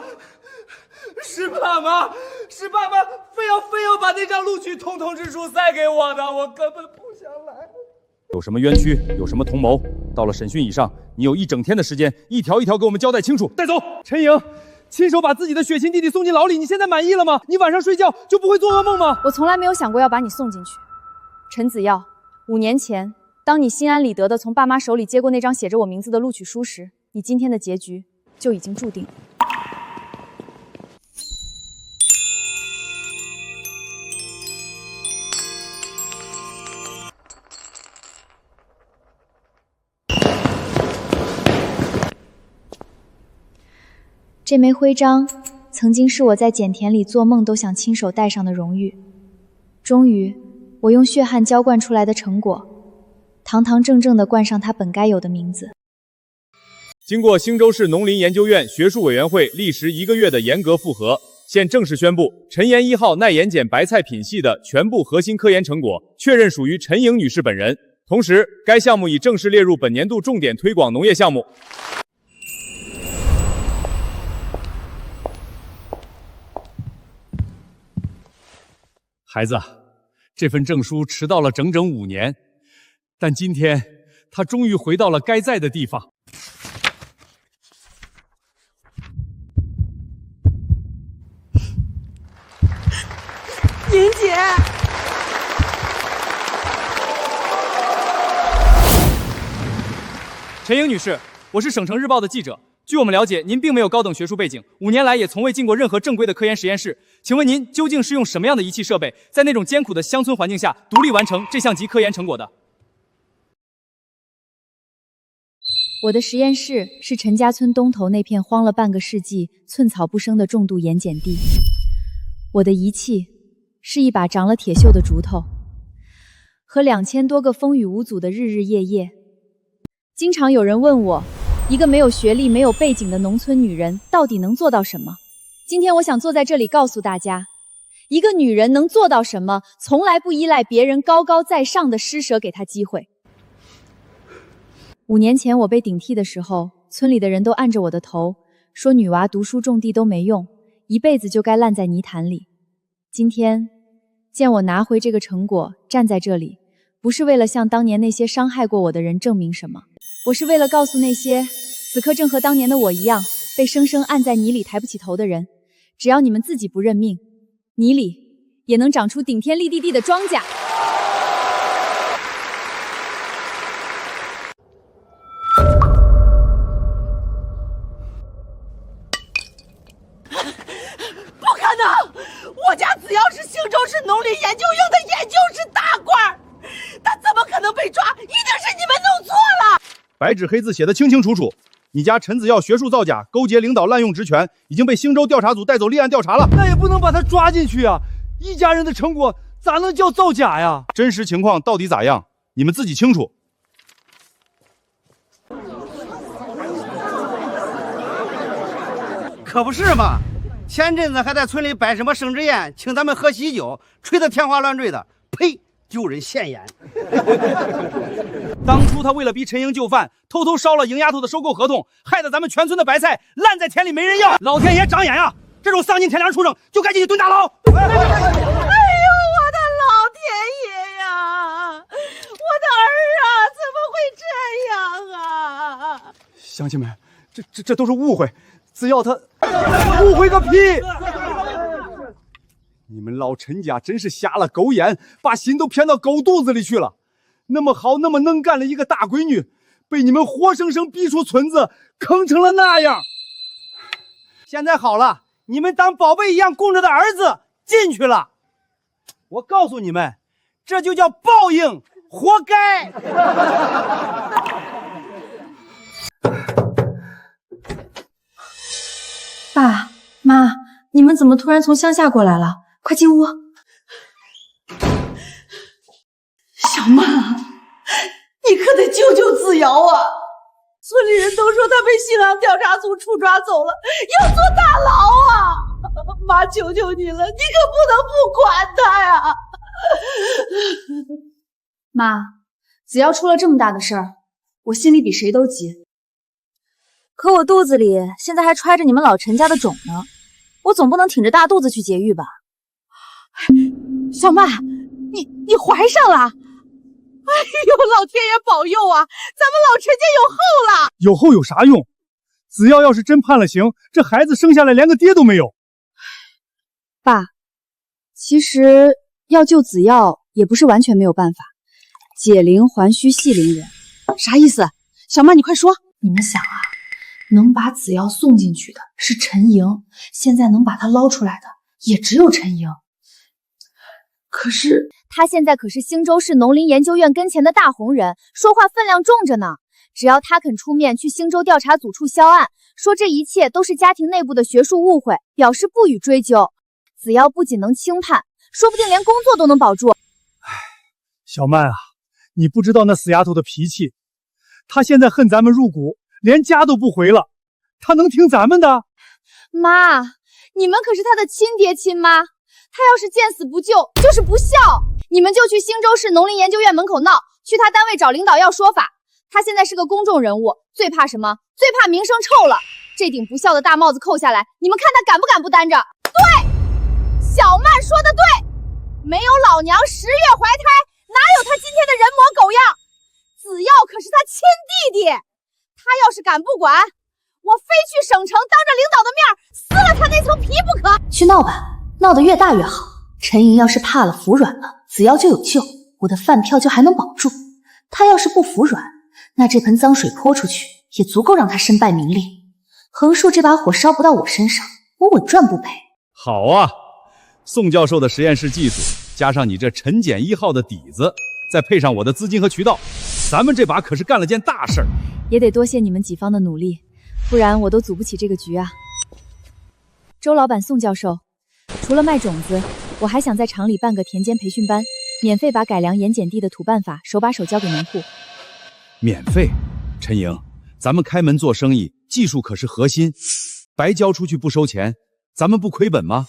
是爸妈，是爸妈非要把那张录取通知书塞给我的，我根本不想来。有什么冤屈，有什么同谋，到了审讯以上，你有1整天的时间，一条一条给我们交代清楚。带走，陈莹。亲手把自己的血亲弟弟送进牢里，你现在满意了吗？你晚上睡觉就不会做噩梦吗？我从来没有想过要把你送进去。陈子耀，5年前，当你心安理得地从爸妈手里接过那张写着我名字的录取书时，你今天的结局就已经注定了。这枚徽章曾经是我在碱田里做梦都想亲手戴上的荣誉。终于，我用血汗浇灌出来的成果，堂堂正正地冠上它本该有的名字。经过兴州市农林研究院学术委员会历时1个月的严格复核，现正式宣布陈岩1号耐盐碱白菜品系的全部核心科研成果确认属于陈莹女士本人。同时，该项目已正式列入本年度重点推广农业项目。孩子，这份证书迟到了整整5年，但今天它终于回到了该在的地方。莹姐，陈莹女士，我是省城日报的记者。据我们了解，您并没有高等学术背景，5年来也从未进过任何正规的科研实验室。请问您究竟是用什么样的仪器设备，在那种艰苦的乡村环境下独立完成这项级科研成果的？我的实验室是陈家村东头那片荒了半个世纪、寸草不生的重度盐碱地。我的仪器是一把长了铁锈的竹头，和2000多个风雨无阻的日日夜夜。经常有人问我，一个没有学历、没有背景的农村女人到底能做到什么？今天我想坐在这里告诉大家，一个女人能做到什么，从来不依赖别人高高在上的施舍给她机会。5年前我被顶替的时候，村里的人都按着我的头，说女娃读书种地都没用，一辈子就该烂在泥潭里。今天见我拿回这个成果，站在这里，不是为了向当年那些伤害过我的人证明什么，我是为了告诉那些此刻正和当年的我一样，被生生按在泥里抬不起头的人，只要你们自己不认命，泥里也能长出顶天立地的庄稼。不可能！我家子耀是兴州市农林研究院的研究室大官，他怎么可能被抓？一定是你们弄错了！白纸黑字写的清清楚楚，你家陈子耀学术造假，勾结领导滥用职权，已经被兴州调查组带走立案调查了。那也不能把他抓进去啊！一家人的成果咋能叫造假呀？真实情况到底咋样，你们自己清楚。可不是嘛！前阵子还在村里摆什么生日宴，请咱们喝喜酒，吹得天花乱坠的，呸！丢人现眼。当初他为了逼陈英就范，偷偷烧了赢丫头的收购合同，害得咱们全村的白菜烂在田里没人要。老天爷长眼呀！这种丧尽天良畜生就该进去蹲大牢。哎呦，我的老天爷呀！我的儿啊，怎么会这样啊？乡亲们，这都是误会，子耀他误会个屁！你们老陈家真是瞎了狗眼，把心都偏到狗肚子里去了。那么好，那么能干的一个大闺女，被你们活生生逼出村子，坑成了那样。现在好了，你们当宝贝一样供着的儿子进去了。我告诉你们，这就叫报应，活该。爸妈，你们怎么突然从乡下过来了？快进屋。小曼，你可得救救子瑶啊！村里人都说他被信阳调查组处抓走了，要坐大牢啊！妈，求求你了，你可不能不管他呀！妈，子瑶出了这么大的事儿，我心里比谁都急。可我肚子里现在还揣着你们老陈家的种呢，我总不能挺着大肚子去节育吧？小曼，你怀上了！哎呦，老天爷保佑啊！咱们老陈家有后了。有后有啥用？子耀要是真判了刑，这孩子生下来连个爹都没有。爸，其实要救子耀也不是完全没有办法。解铃还须系铃人。啥意思？小曼，你快说。你们想啊，能把子耀送进去的是陈莹，现在能把他捞出来的也只有陈莹。可是他现在可是兴州市农林研究院跟前的大红人，说话分量重着呢。只要他肯出面去兴州调查组处销案，说这一切都是家庭内部的学术误会，表示不予追究，子耀不仅能轻判，说不定连工作都能保住。小曼啊，你不知道那死丫头的脾气，她现在恨咱们入骨，连家都不回了，她能听咱们的？妈，你们可是他的亲爹亲妈，他要是见死不救，就是不孝。你们就去兴州市农林研究院门口闹，去他单位找领导要说法。他现在是个公众人物，最怕什么？最怕名声臭了。这顶不孝的大帽子扣下来，你们看他敢不敢不担着？对，小曼说的对，没有老娘10月怀胎，哪有他今天的人模狗样？子耀可是他亲弟弟，他要是敢不管，我非去省城当着领导的面撕了他那层皮不可。去闹吧，闹得越大越好。陈莹要是怕了服软了，子耀就有救，我的饭票就还能保住。他要是不服软，那这盆脏水泼出去也足够让他身败名裂。横竖这把火烧不到我身上，我稳赚不赔。好啊，宋教授的实验室技术，加上你这陈碱1号的底子，再配上我的资金和渠道，咱们这把可是干了件大事儿。也得多谢你们几方的努力，不然我都组不起这个局啊。周老板、宋教授，除了卖种子，我还想在厂里办个田间培训班，免费把改良盐碱地的土办法手把手教给农户。免费？陈莹，咱们开门做生意，技术可是核心，白交出去不收钱，咱们不亏本吗？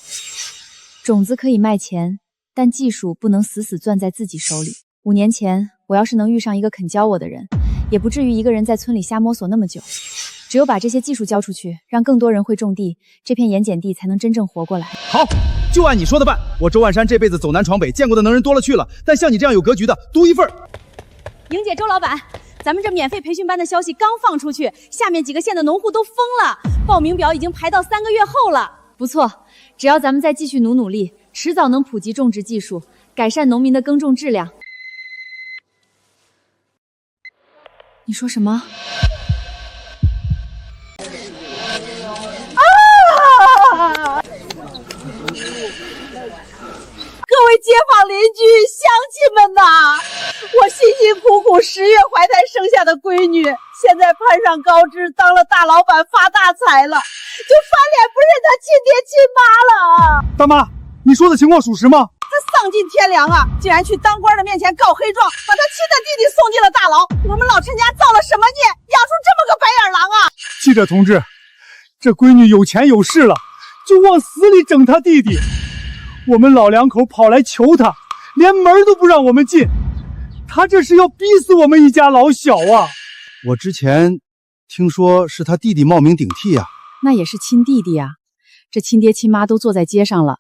种子可以卖钱，但技术不能死死攥在自己手里。5年前，我要是能遇上一个肯教我的人，也不至于一个人在村里瞎摸索那么久。只有把这些技术交出去，让更多人会种地，这片盐碱地才能真正活过来。好，就按你说的办。我周万山这辈子走南闯北，见过的能人多了去了，但像你这样有格局的，独一份。莹姐、周老板，咱们这免费培训班的消息刚放出去，下面几个县的农户都疯了，报名表已经排到3个月后了。不错，只要咱们再继续努力，迟早能普及种植技术，改善农民的耕种质量。你说什么？各位街坊邻居、乡亲们呐，我辛辛苦苦10月怀胎生下的闺女，现在攀上高枝，当了大老板，发大财了，就翻脸不认她亲爹亲妈了。大妈，你说的情况属实吗？他丧尽天良啊，竟然去当官的面前告黑状，把他亲的弟弟送进了大牢。我们老陈家造了什么孽，养出这么个白眼狼啊！记者同志，这闺女有钱有势了，就往死里整他弟弟。我们老两口跑来求他，连门都不让我们进，他这是要逼死我们一家老小啊！我之前听说是他弟弟冒名顶替啊。那也是亲弟弟啊，这亲爹亲妈都坐在街上了，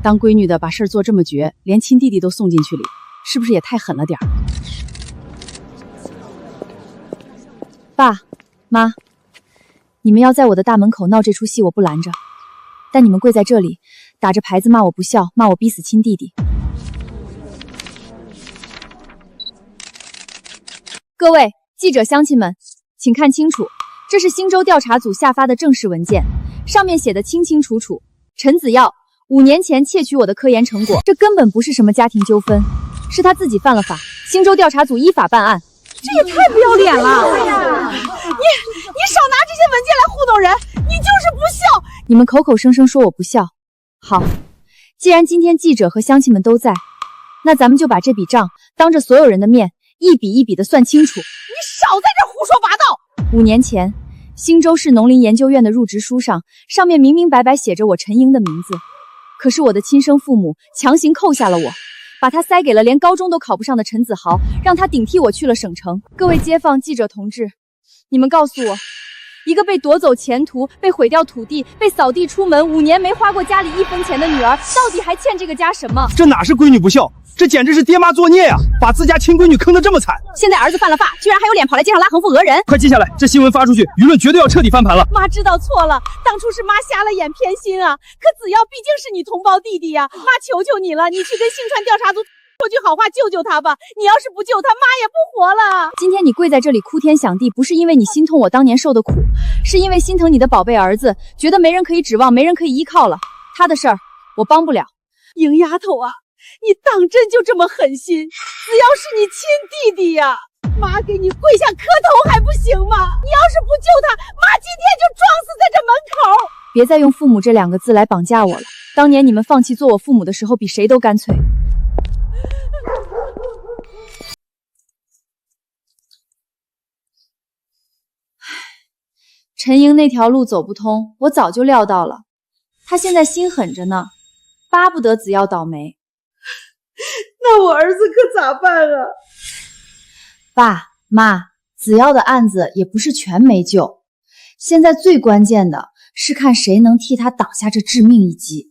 当闺女的把事儿做这么绝，连亲弟弟都送进去里，是不是也太狠了点儿？爸妈，你们要在我的大门口闹这出戏，我不拦着，但你们跪在这里，打着牌子骂我不孝，骂我逼死亲弟弟。各位记者乡亲们，请看清楚，这是新州调查组下发的正式文件，上面写的清清楚楚，陈子耀5年前窃取我的科研成果，这根本不是什么家庭纠纷，是他自己犯了法，新州调查组依法办案。这也太不要脸了！你少拿这些文件来糊弄人，你就是不孝！你们口口声声说我不孝，好，既然今天记者和乡亲们都在，那咱们就把这笔账当着所有人的面一笔一笔的算清楚。你少在这胡说八道！ 5年前，新州市农林研究院的入职书上面明明白白写着我陈莹的名字，可是我的亲生父母强行扣下了我，把他塞给了连高中都考不上的陈子豪，让他顶替我去了省城。各位街坊记者同志，你们告诉我，一个被夺走前途、被毁掉土地、被扫地出门5年没花过家里1分钱的女儿，到底还欠这个家什么？这哪是闺女不孝，这简直是爹妈作孽呀！把自家亲闺女坑得这么惨，现在儿子犯了法，居然还有脸跑来街上拉横幅讹人！快记下来，这新闻发出去，舆论绝对要彻底翻盘了。妈知道错了，当初是妈瞎了眼偏心啊！可子耀毕竟是你同胞弟弟呀，妈求求你了，你去跟信川调查组说句好话救救他吧！你要是不救他，妈也不活了。今天你跪在这里哭天响地，不是因为你心痛我当年受的苦，是因为心疼你的宝贝儿子，觉得没人可以指望，没人可以依靠了。他的事儿我帮不了。莹丫头啊，你当真就这么狠心？子耀是你亲弟弟呀，妈给你跪下磕头还不行吗？你要是不救他，妈今天就撞死在这门口。别再用父母这2个字来绑架我了。当年你们放弃做我父母的时候，比谁都干脆。陈莹那条路走不通，我早就料到了。她现在心狠着呢，巴不得子耀倒霉。那我儿子可咋办啊？爸妈，子耀的案子也不是全没救，现在最关键的是看谁能替他挡下这致命一击。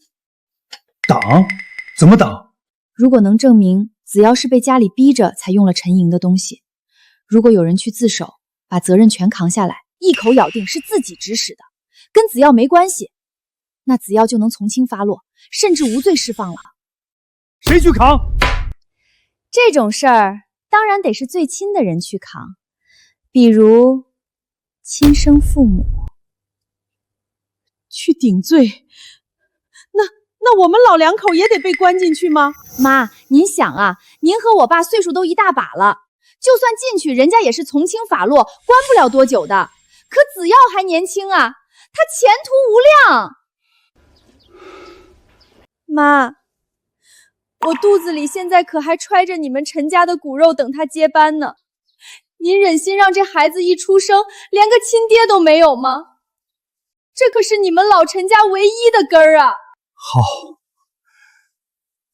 挡？怎么挡？如果能证明子耀是被家里逼着才用了陈莹的东西，如果有人去自首，把责任全扛下来，一口咬定是自己指使的，跟子耀没关系，那子耀就能从轻发落，甚至无罪释放了。谁去扛？这种事儿当然得是最亲的人去扛，比如亲生父母。去顶罪？那我们老两口也得被关进去吗？妈，您想啊，您和我爸岁数都一大把了，就算进去，人家也是从轻发落，关不了多久的。可子耀还年轻啊，他前途无量。妈，我肚子里现在可还揣着你们陈家的骨肉，等他接班呢。您忍心让这孩子一出生连个亲爹都没有吗？这可是你们老陈家唯一的根儿啊！好，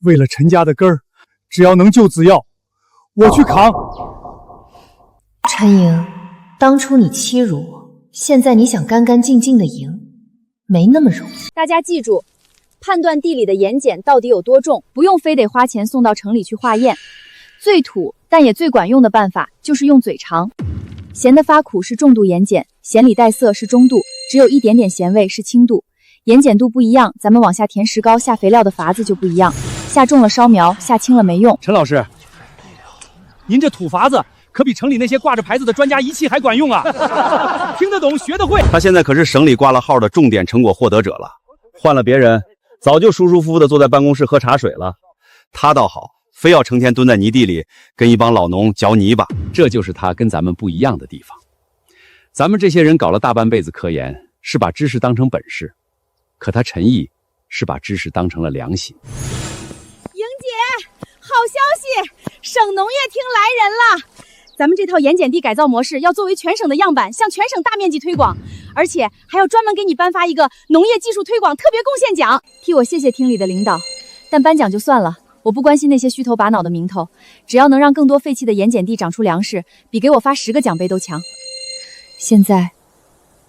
为了陈家的根儿，只要能救子耀，我去扛。陈莹，当初你欺辱我，现在你想干干净净的赢，没那么容易。大家记住，判断地里的盐碱到底有多重，不用非得花钱送到城里去化验。最土但也最管用的办法就是用嘴尝。咸的发苦是重度盐碱，咸里带涩是中度，只有一点点咸味是轻度。盐碱度不一样，咱们往下填石膏下肥料的法子就不一样，下重了烧苗，下轻了没用。陈老师，您这土法子可比城里那些挂着牌子的专家仪器还管用啊！听得懂，学得会。他现在可是省里挂了号的重点成果获得者了，换了别人早就舒舒服服的坐在办公室喝茶水了，他倒好，非要成天蹲在泥地里跟一帮老农嚼泥巴。这就是他跟咱们不一样的地方。咱们这些人搞了大半辈子科研，是把知识当成本事，可他陈毅是把知识当成了良心。莹姐，好消息，省农业厅来人了。咱们这套盐碱地改造模式要作为全省的样板，向全省大面积推广，而且还要专门给你颁发一个农业技术推广特别贡献奖。替我谢谢厅里的领导，但颁奖就算了，我不关心那些虚头巴脑的名头，只要能让更多废弃的盐碱地长出粮食，比给我发10个奖杯都强。现在，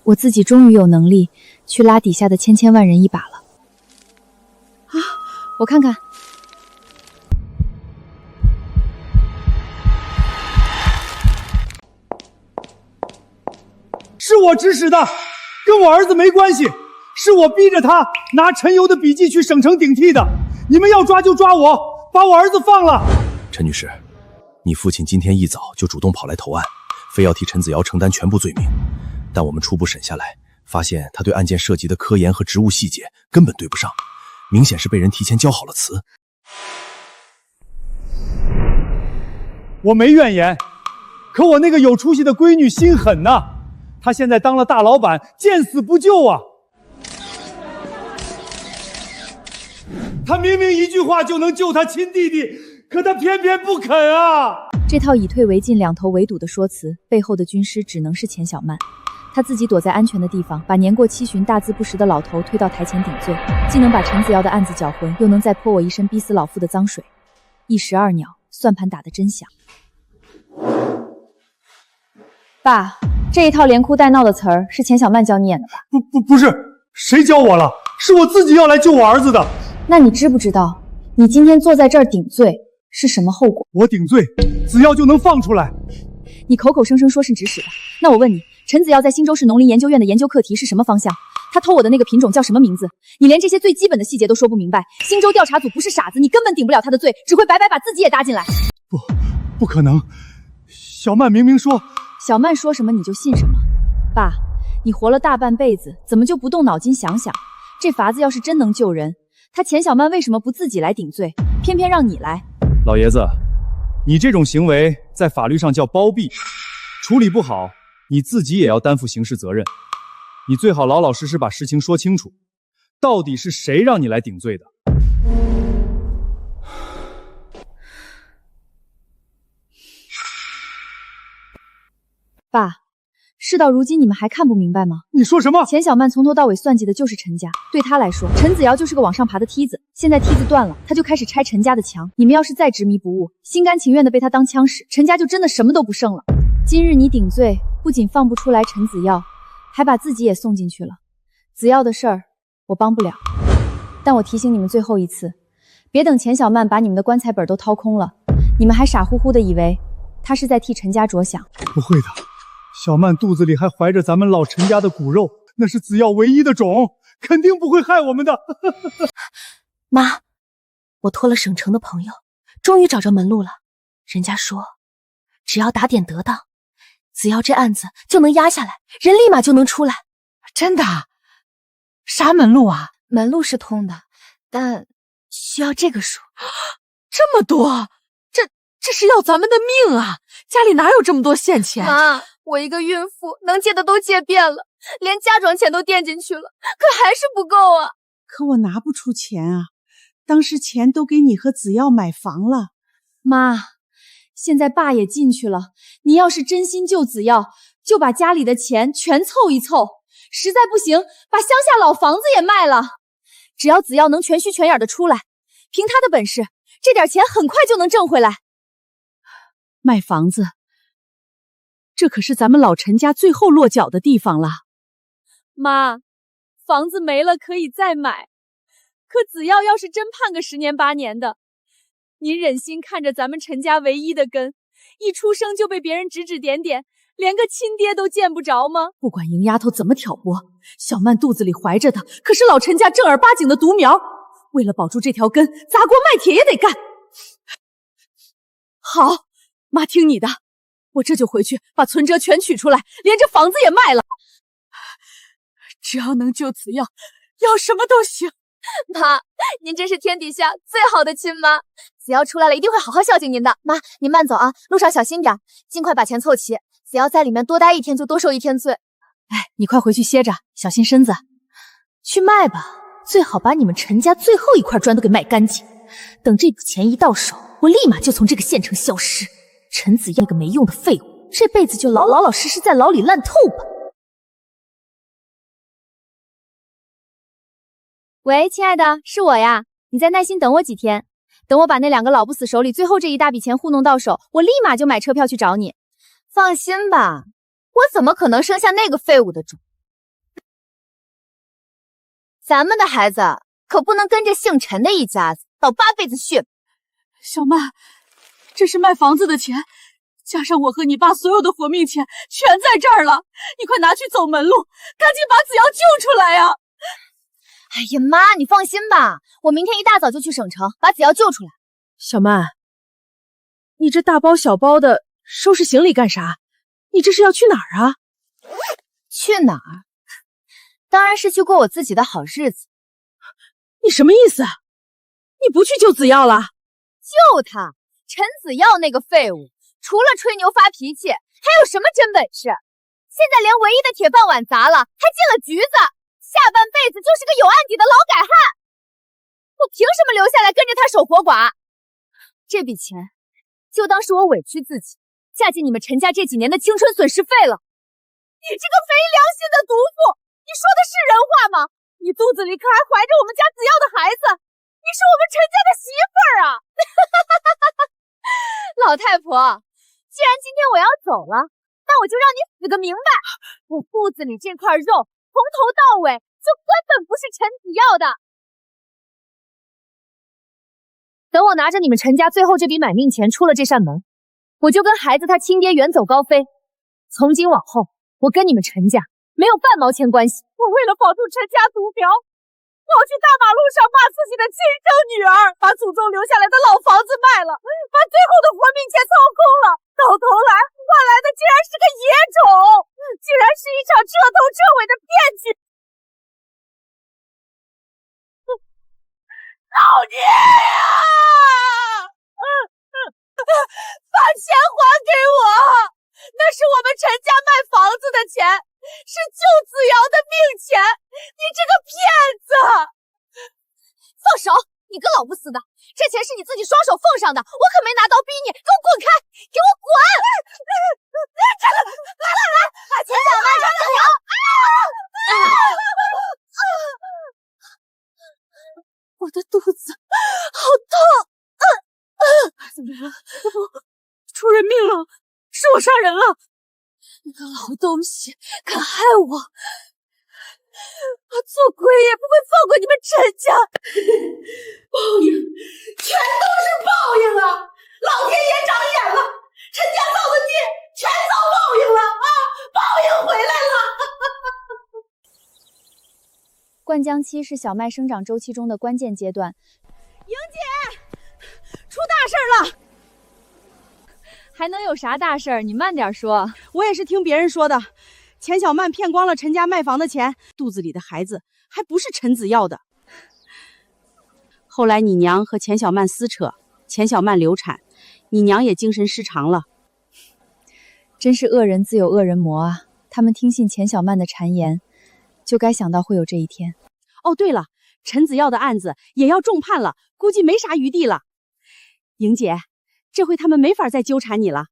我自己终于有能力去拉底下的千万人一把了。啊，我看看。是我指使的，跟我儿子没关系，是我逼着他拿陈游的笔记去省城顶替的。你们要抓就抓我，把我儿子放了。陈女士，你父亲今天一早就主动跑来投案，非要替陈子尧承担全部罪名，但我们初步审下来，发现他对案件涉及的科研和职务细节根本对不上，明显是被人提前交好了词。我没怨言，可我那个有出息的闺女心狠呐，她现在当了大老板，见死不救啊！她明明一句话就能救她亲弟弟，可她偏偏不肯啊！这套以退为进、两头围堵的说辞，背后的军师只能是钱小曼。他自己躲在安全的地方，把年过7旬、大字不识的老头推到台前顶罪，既能把陈子尧的案子搅浑，又能再泼我一身逼死老夫的脏水，一石二鸟，算盘打得真响。爸，这一套连哭带闹的词儿是钱小曼教你演的吧？不是，谁教我了？是我自己要来救我儿子的。那你知不知道，你今天坐在这儿顶罪是什么后果？我顶罪，子耀就能放出来。你口口声声说是指使的，那我问你，陈子耀在新州市农林研究院的研究课题是什么方向？他偷我的那个品种叫什么名字？你连这些最基本的细节都说不明白。新州调查组不是傻子，你根本顶不了他的罪，只会白白把自己也搭进来。不可能，小曼明明说……小曼说什么你就信什么。爸，你活了大半辈子，怎么就不动脑筋想想，这法子要是真能救人，他钱小曼为什么不自己来顶罪，偏偏让你来？老爷子，你这种行为在法律上叫包庇，处理不好，你自己也要担负刑事责任。你最好老老实实把事情说清楚，到底是谁让你来顶罪的？爸，事到如今你们还看不明白吗？你说什么？钱小曼从头到尾算计的就是陈家，对他来说，陈子尧就是个往上爬的梯子，现在梯子断了，他就开始拆陈家的墙。你们要是再执迷不悟，心甘情愿的被他当枪使，陈家就真的什么都不剩了。今日你顶罪，不仅放不出来陈子耀，还把自己也送进去了。子耀的事儿我帮不了，但我提醒你们最后一次，别等钱小曼把你们的棺材本都掏空了，你们还傻乎乎的以为他是在替陈家着想。不会的，小曼肚子里还怀着咱们老陈家的骨肉，那是子耀唯一的种，肯定不会害我们的。妈，我托了省城的朋友，终于找着门路了。人家说，只要打点得当，子耀这案子就能压下来，人立马就能出来。真的？啥门路啊？门路是通的，但需要这个数。这么多，这是要咱们的命啊！家里哪有这么多现钱？妈，我一个孕妇能借的都借遍了，连嫁妆钱都垫进去了，可还是不够啊！可我拿不出钱啊，当时钱都给你和子耀买房了。妈，现在爸也进去了，你要是真心救子耀，就把家里的钱全凑一凑，实在不行，把乡下老房子也卖了。只要子耀能全须全眼的出来，凭他的本事，这点钱很快就能挣回来。卖房子，这可是咱们老陈家最后落脚的地方了。妈，房子没了可以再买，可子耀要是真判个10年8年的，您忍心看着咱们陈家唯一的根，一出生就被别人指指点点，连个亲爹都见不着吗？不管赢丫头怎么挑拨，小曼肚子里怀着的可是老陈家正儿八经的独苗，为了保住这条根，砸锅卖铁也得干。好，妈听你的，我这就回去把存折全取出来，连这房子也卖了。只要能救子耀，要什么都行。妈，您真是天底下最好的亲妈，子耀出来了一定会好好孝敬您的。妈，您慢走啊，路上小心点，尽快把钱凑齐。子耀在里面多待1天就多受1天罪。哎，你快回去歇着，小心身子。去卖吧，最好把你们陈家最后一块砖都给卖干净。等这笔钱一到手，我立马就从这个县城消失。陈子耀那个没用的废物，这辈子就老老实实在牢里烂透吧。喂，亲爱的，是我呀，你再耐心等我几天，等我把那2个老不死手里最后这一大笔钱糊弄到手，我立马就买车票去找你。放心吧，我怎么可能生下那个废物的种？咱们的孩子可不能跟着姓陈的一家子倒8辈子血。小曼，这是卖房子的钱，加上我和你爸所有的活命钱，全在这儿了。你快拿去走门路，赶紧把子耀救出来呀！哎呀妈，你放心吧，我明天一大早就去省城把子耀救出来。小曼，你这大包小包的收拾行李干啥？你这是要去哪儿啊？去哪儿？当然是去过我自己的好日子。你什么意思？你不去救子耀了？救他？陈子耀那个废物，除了吹牛发脾气，还有什么真本事？现在连唯一的铁饭碗砸了，还进了局子，下半辈子就是个有案底的劳改汉。我凭什么留下来跟着他守活寡？这笔钱就当是我委屈自己，嫁进你们陈家这几年的青春损失费了。你这个没良心的毒妇，你说的是人话吗？你肚子里可还怀着我们家子耀的孩子，你是我们陈家的媳妇儿啊！老太婆，既然今天我要走了，那我就让你死个明白，我肚子里这块肉从头到尾就根本不是陈子耀的。等我拿着你们陈家最后这笔买命钱出了这扇门，我就跟孩子他亲爹远走高飞。从今往后，我跟你们陈家没有半毛钱关系。我为了保住陈家独苗，跑去大马路上骂自己的亲生女儿，把祖宗留下来的老房子卖了，把最后的活命钱掏空了，到头来换来的竟然是个野种，竟然是一场彻头彻尾的骗局。老爹呀！把钱还给我，那是我们陈家卖房子的钱，是救子瑶的命钱，你这个骗子！放手！你个老不死的，这钱是你自己双手奉上的，我可没拿刀逼你，给我滚开！给我滚！来，把钱交来，陈子瑶！我的肚子好痛！怎么了？出人命了，是我杀人了！那个老东西敢害我，我做鬼也不会放过你们陈家！报应，全都是报应啊！老天爷长眼了，陈家造的孽全遭报应了啊！报应回来了！灌浆期是小麦生长周期中的关键阶段。莹姐，出大事了！还能有啥大事儿？你慢点说。我也是听别人说的，钱小曼骗光了陈家卖房的钱，肚子里的孩子还不是陈子耀的。后来你娘和钱小曼撕扯，钱小曼流产，你娘也精神失常了。真是恶人自有恶人磨啊！他们听信钱小曼的谗言，就该想到会有这一天。哦，对了，陈子耀的案子也要重判了，估计没啥余地了。莹姐，这回他们没法再纠缠你了。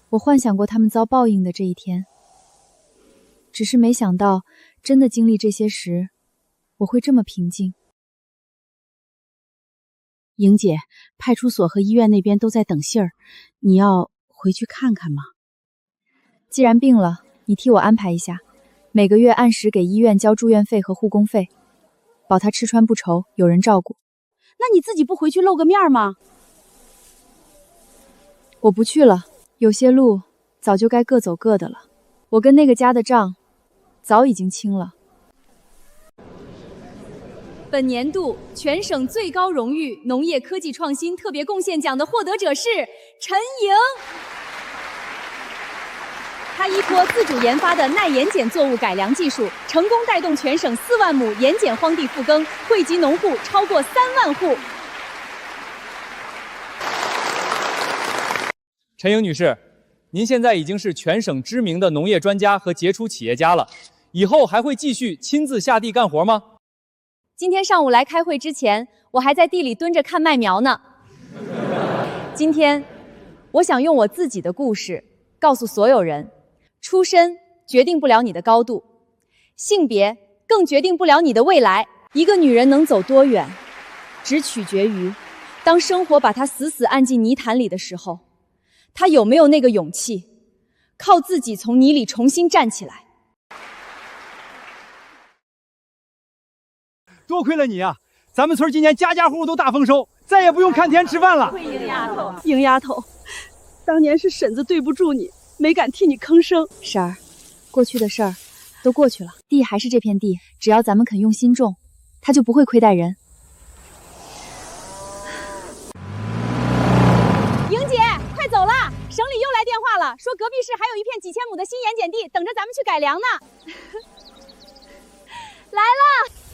我幻想过他们遭报应的这一天，只是没想到真的经历这些时，我会这么平静。莹姐，派出所和医院那边都在等信儿，你要回去看看吗？既然病了，你替我安排一下，每个月按时给医院交住院费和护工费，保他吃穿不愁，有人照顾。那你自己不回去露个面吗？我不去了。有些路早就该各走各的了，我跟那个家的账早已经清了。本年度全省最高荣誉农业科技创新特别贡献奖的获得者是陈莹。他依托自主研发的耐盐碱作物改良技术，成功带动全省4万亩盐碱荒地复耕，惠及农户超过3万户。陈莹女士，您现在已经是全省知名的农业专家和杰出企业家了，以后还会继续亲自下地干活吗？今天上午来开会之前，我还在地里蹲着看麦苗呢。今天，我想用我自己的故事告诉所有人：出身决定不了你的高度，性别更决定不了你的未来。一个女人能走多远，只取决于当生活把她死死按进泥潭里的时候，他有没有那个勇气，靠自己从泥里重新站起来？多亏了你啊，咱们村今年家家户户都大丰收，再也不用看田吃饭了。莹丫头，当年是婶子对不住你，没敢替你吭声。婶儿，过去的事儿都过去了，地还是这片地，只要咱们肯用心种，它就不会亏待人。莹姐，快走了！省里又来电话了，说隔壁市还有一片几千亩的新盐碱地，等着咱们去改良呢。来了。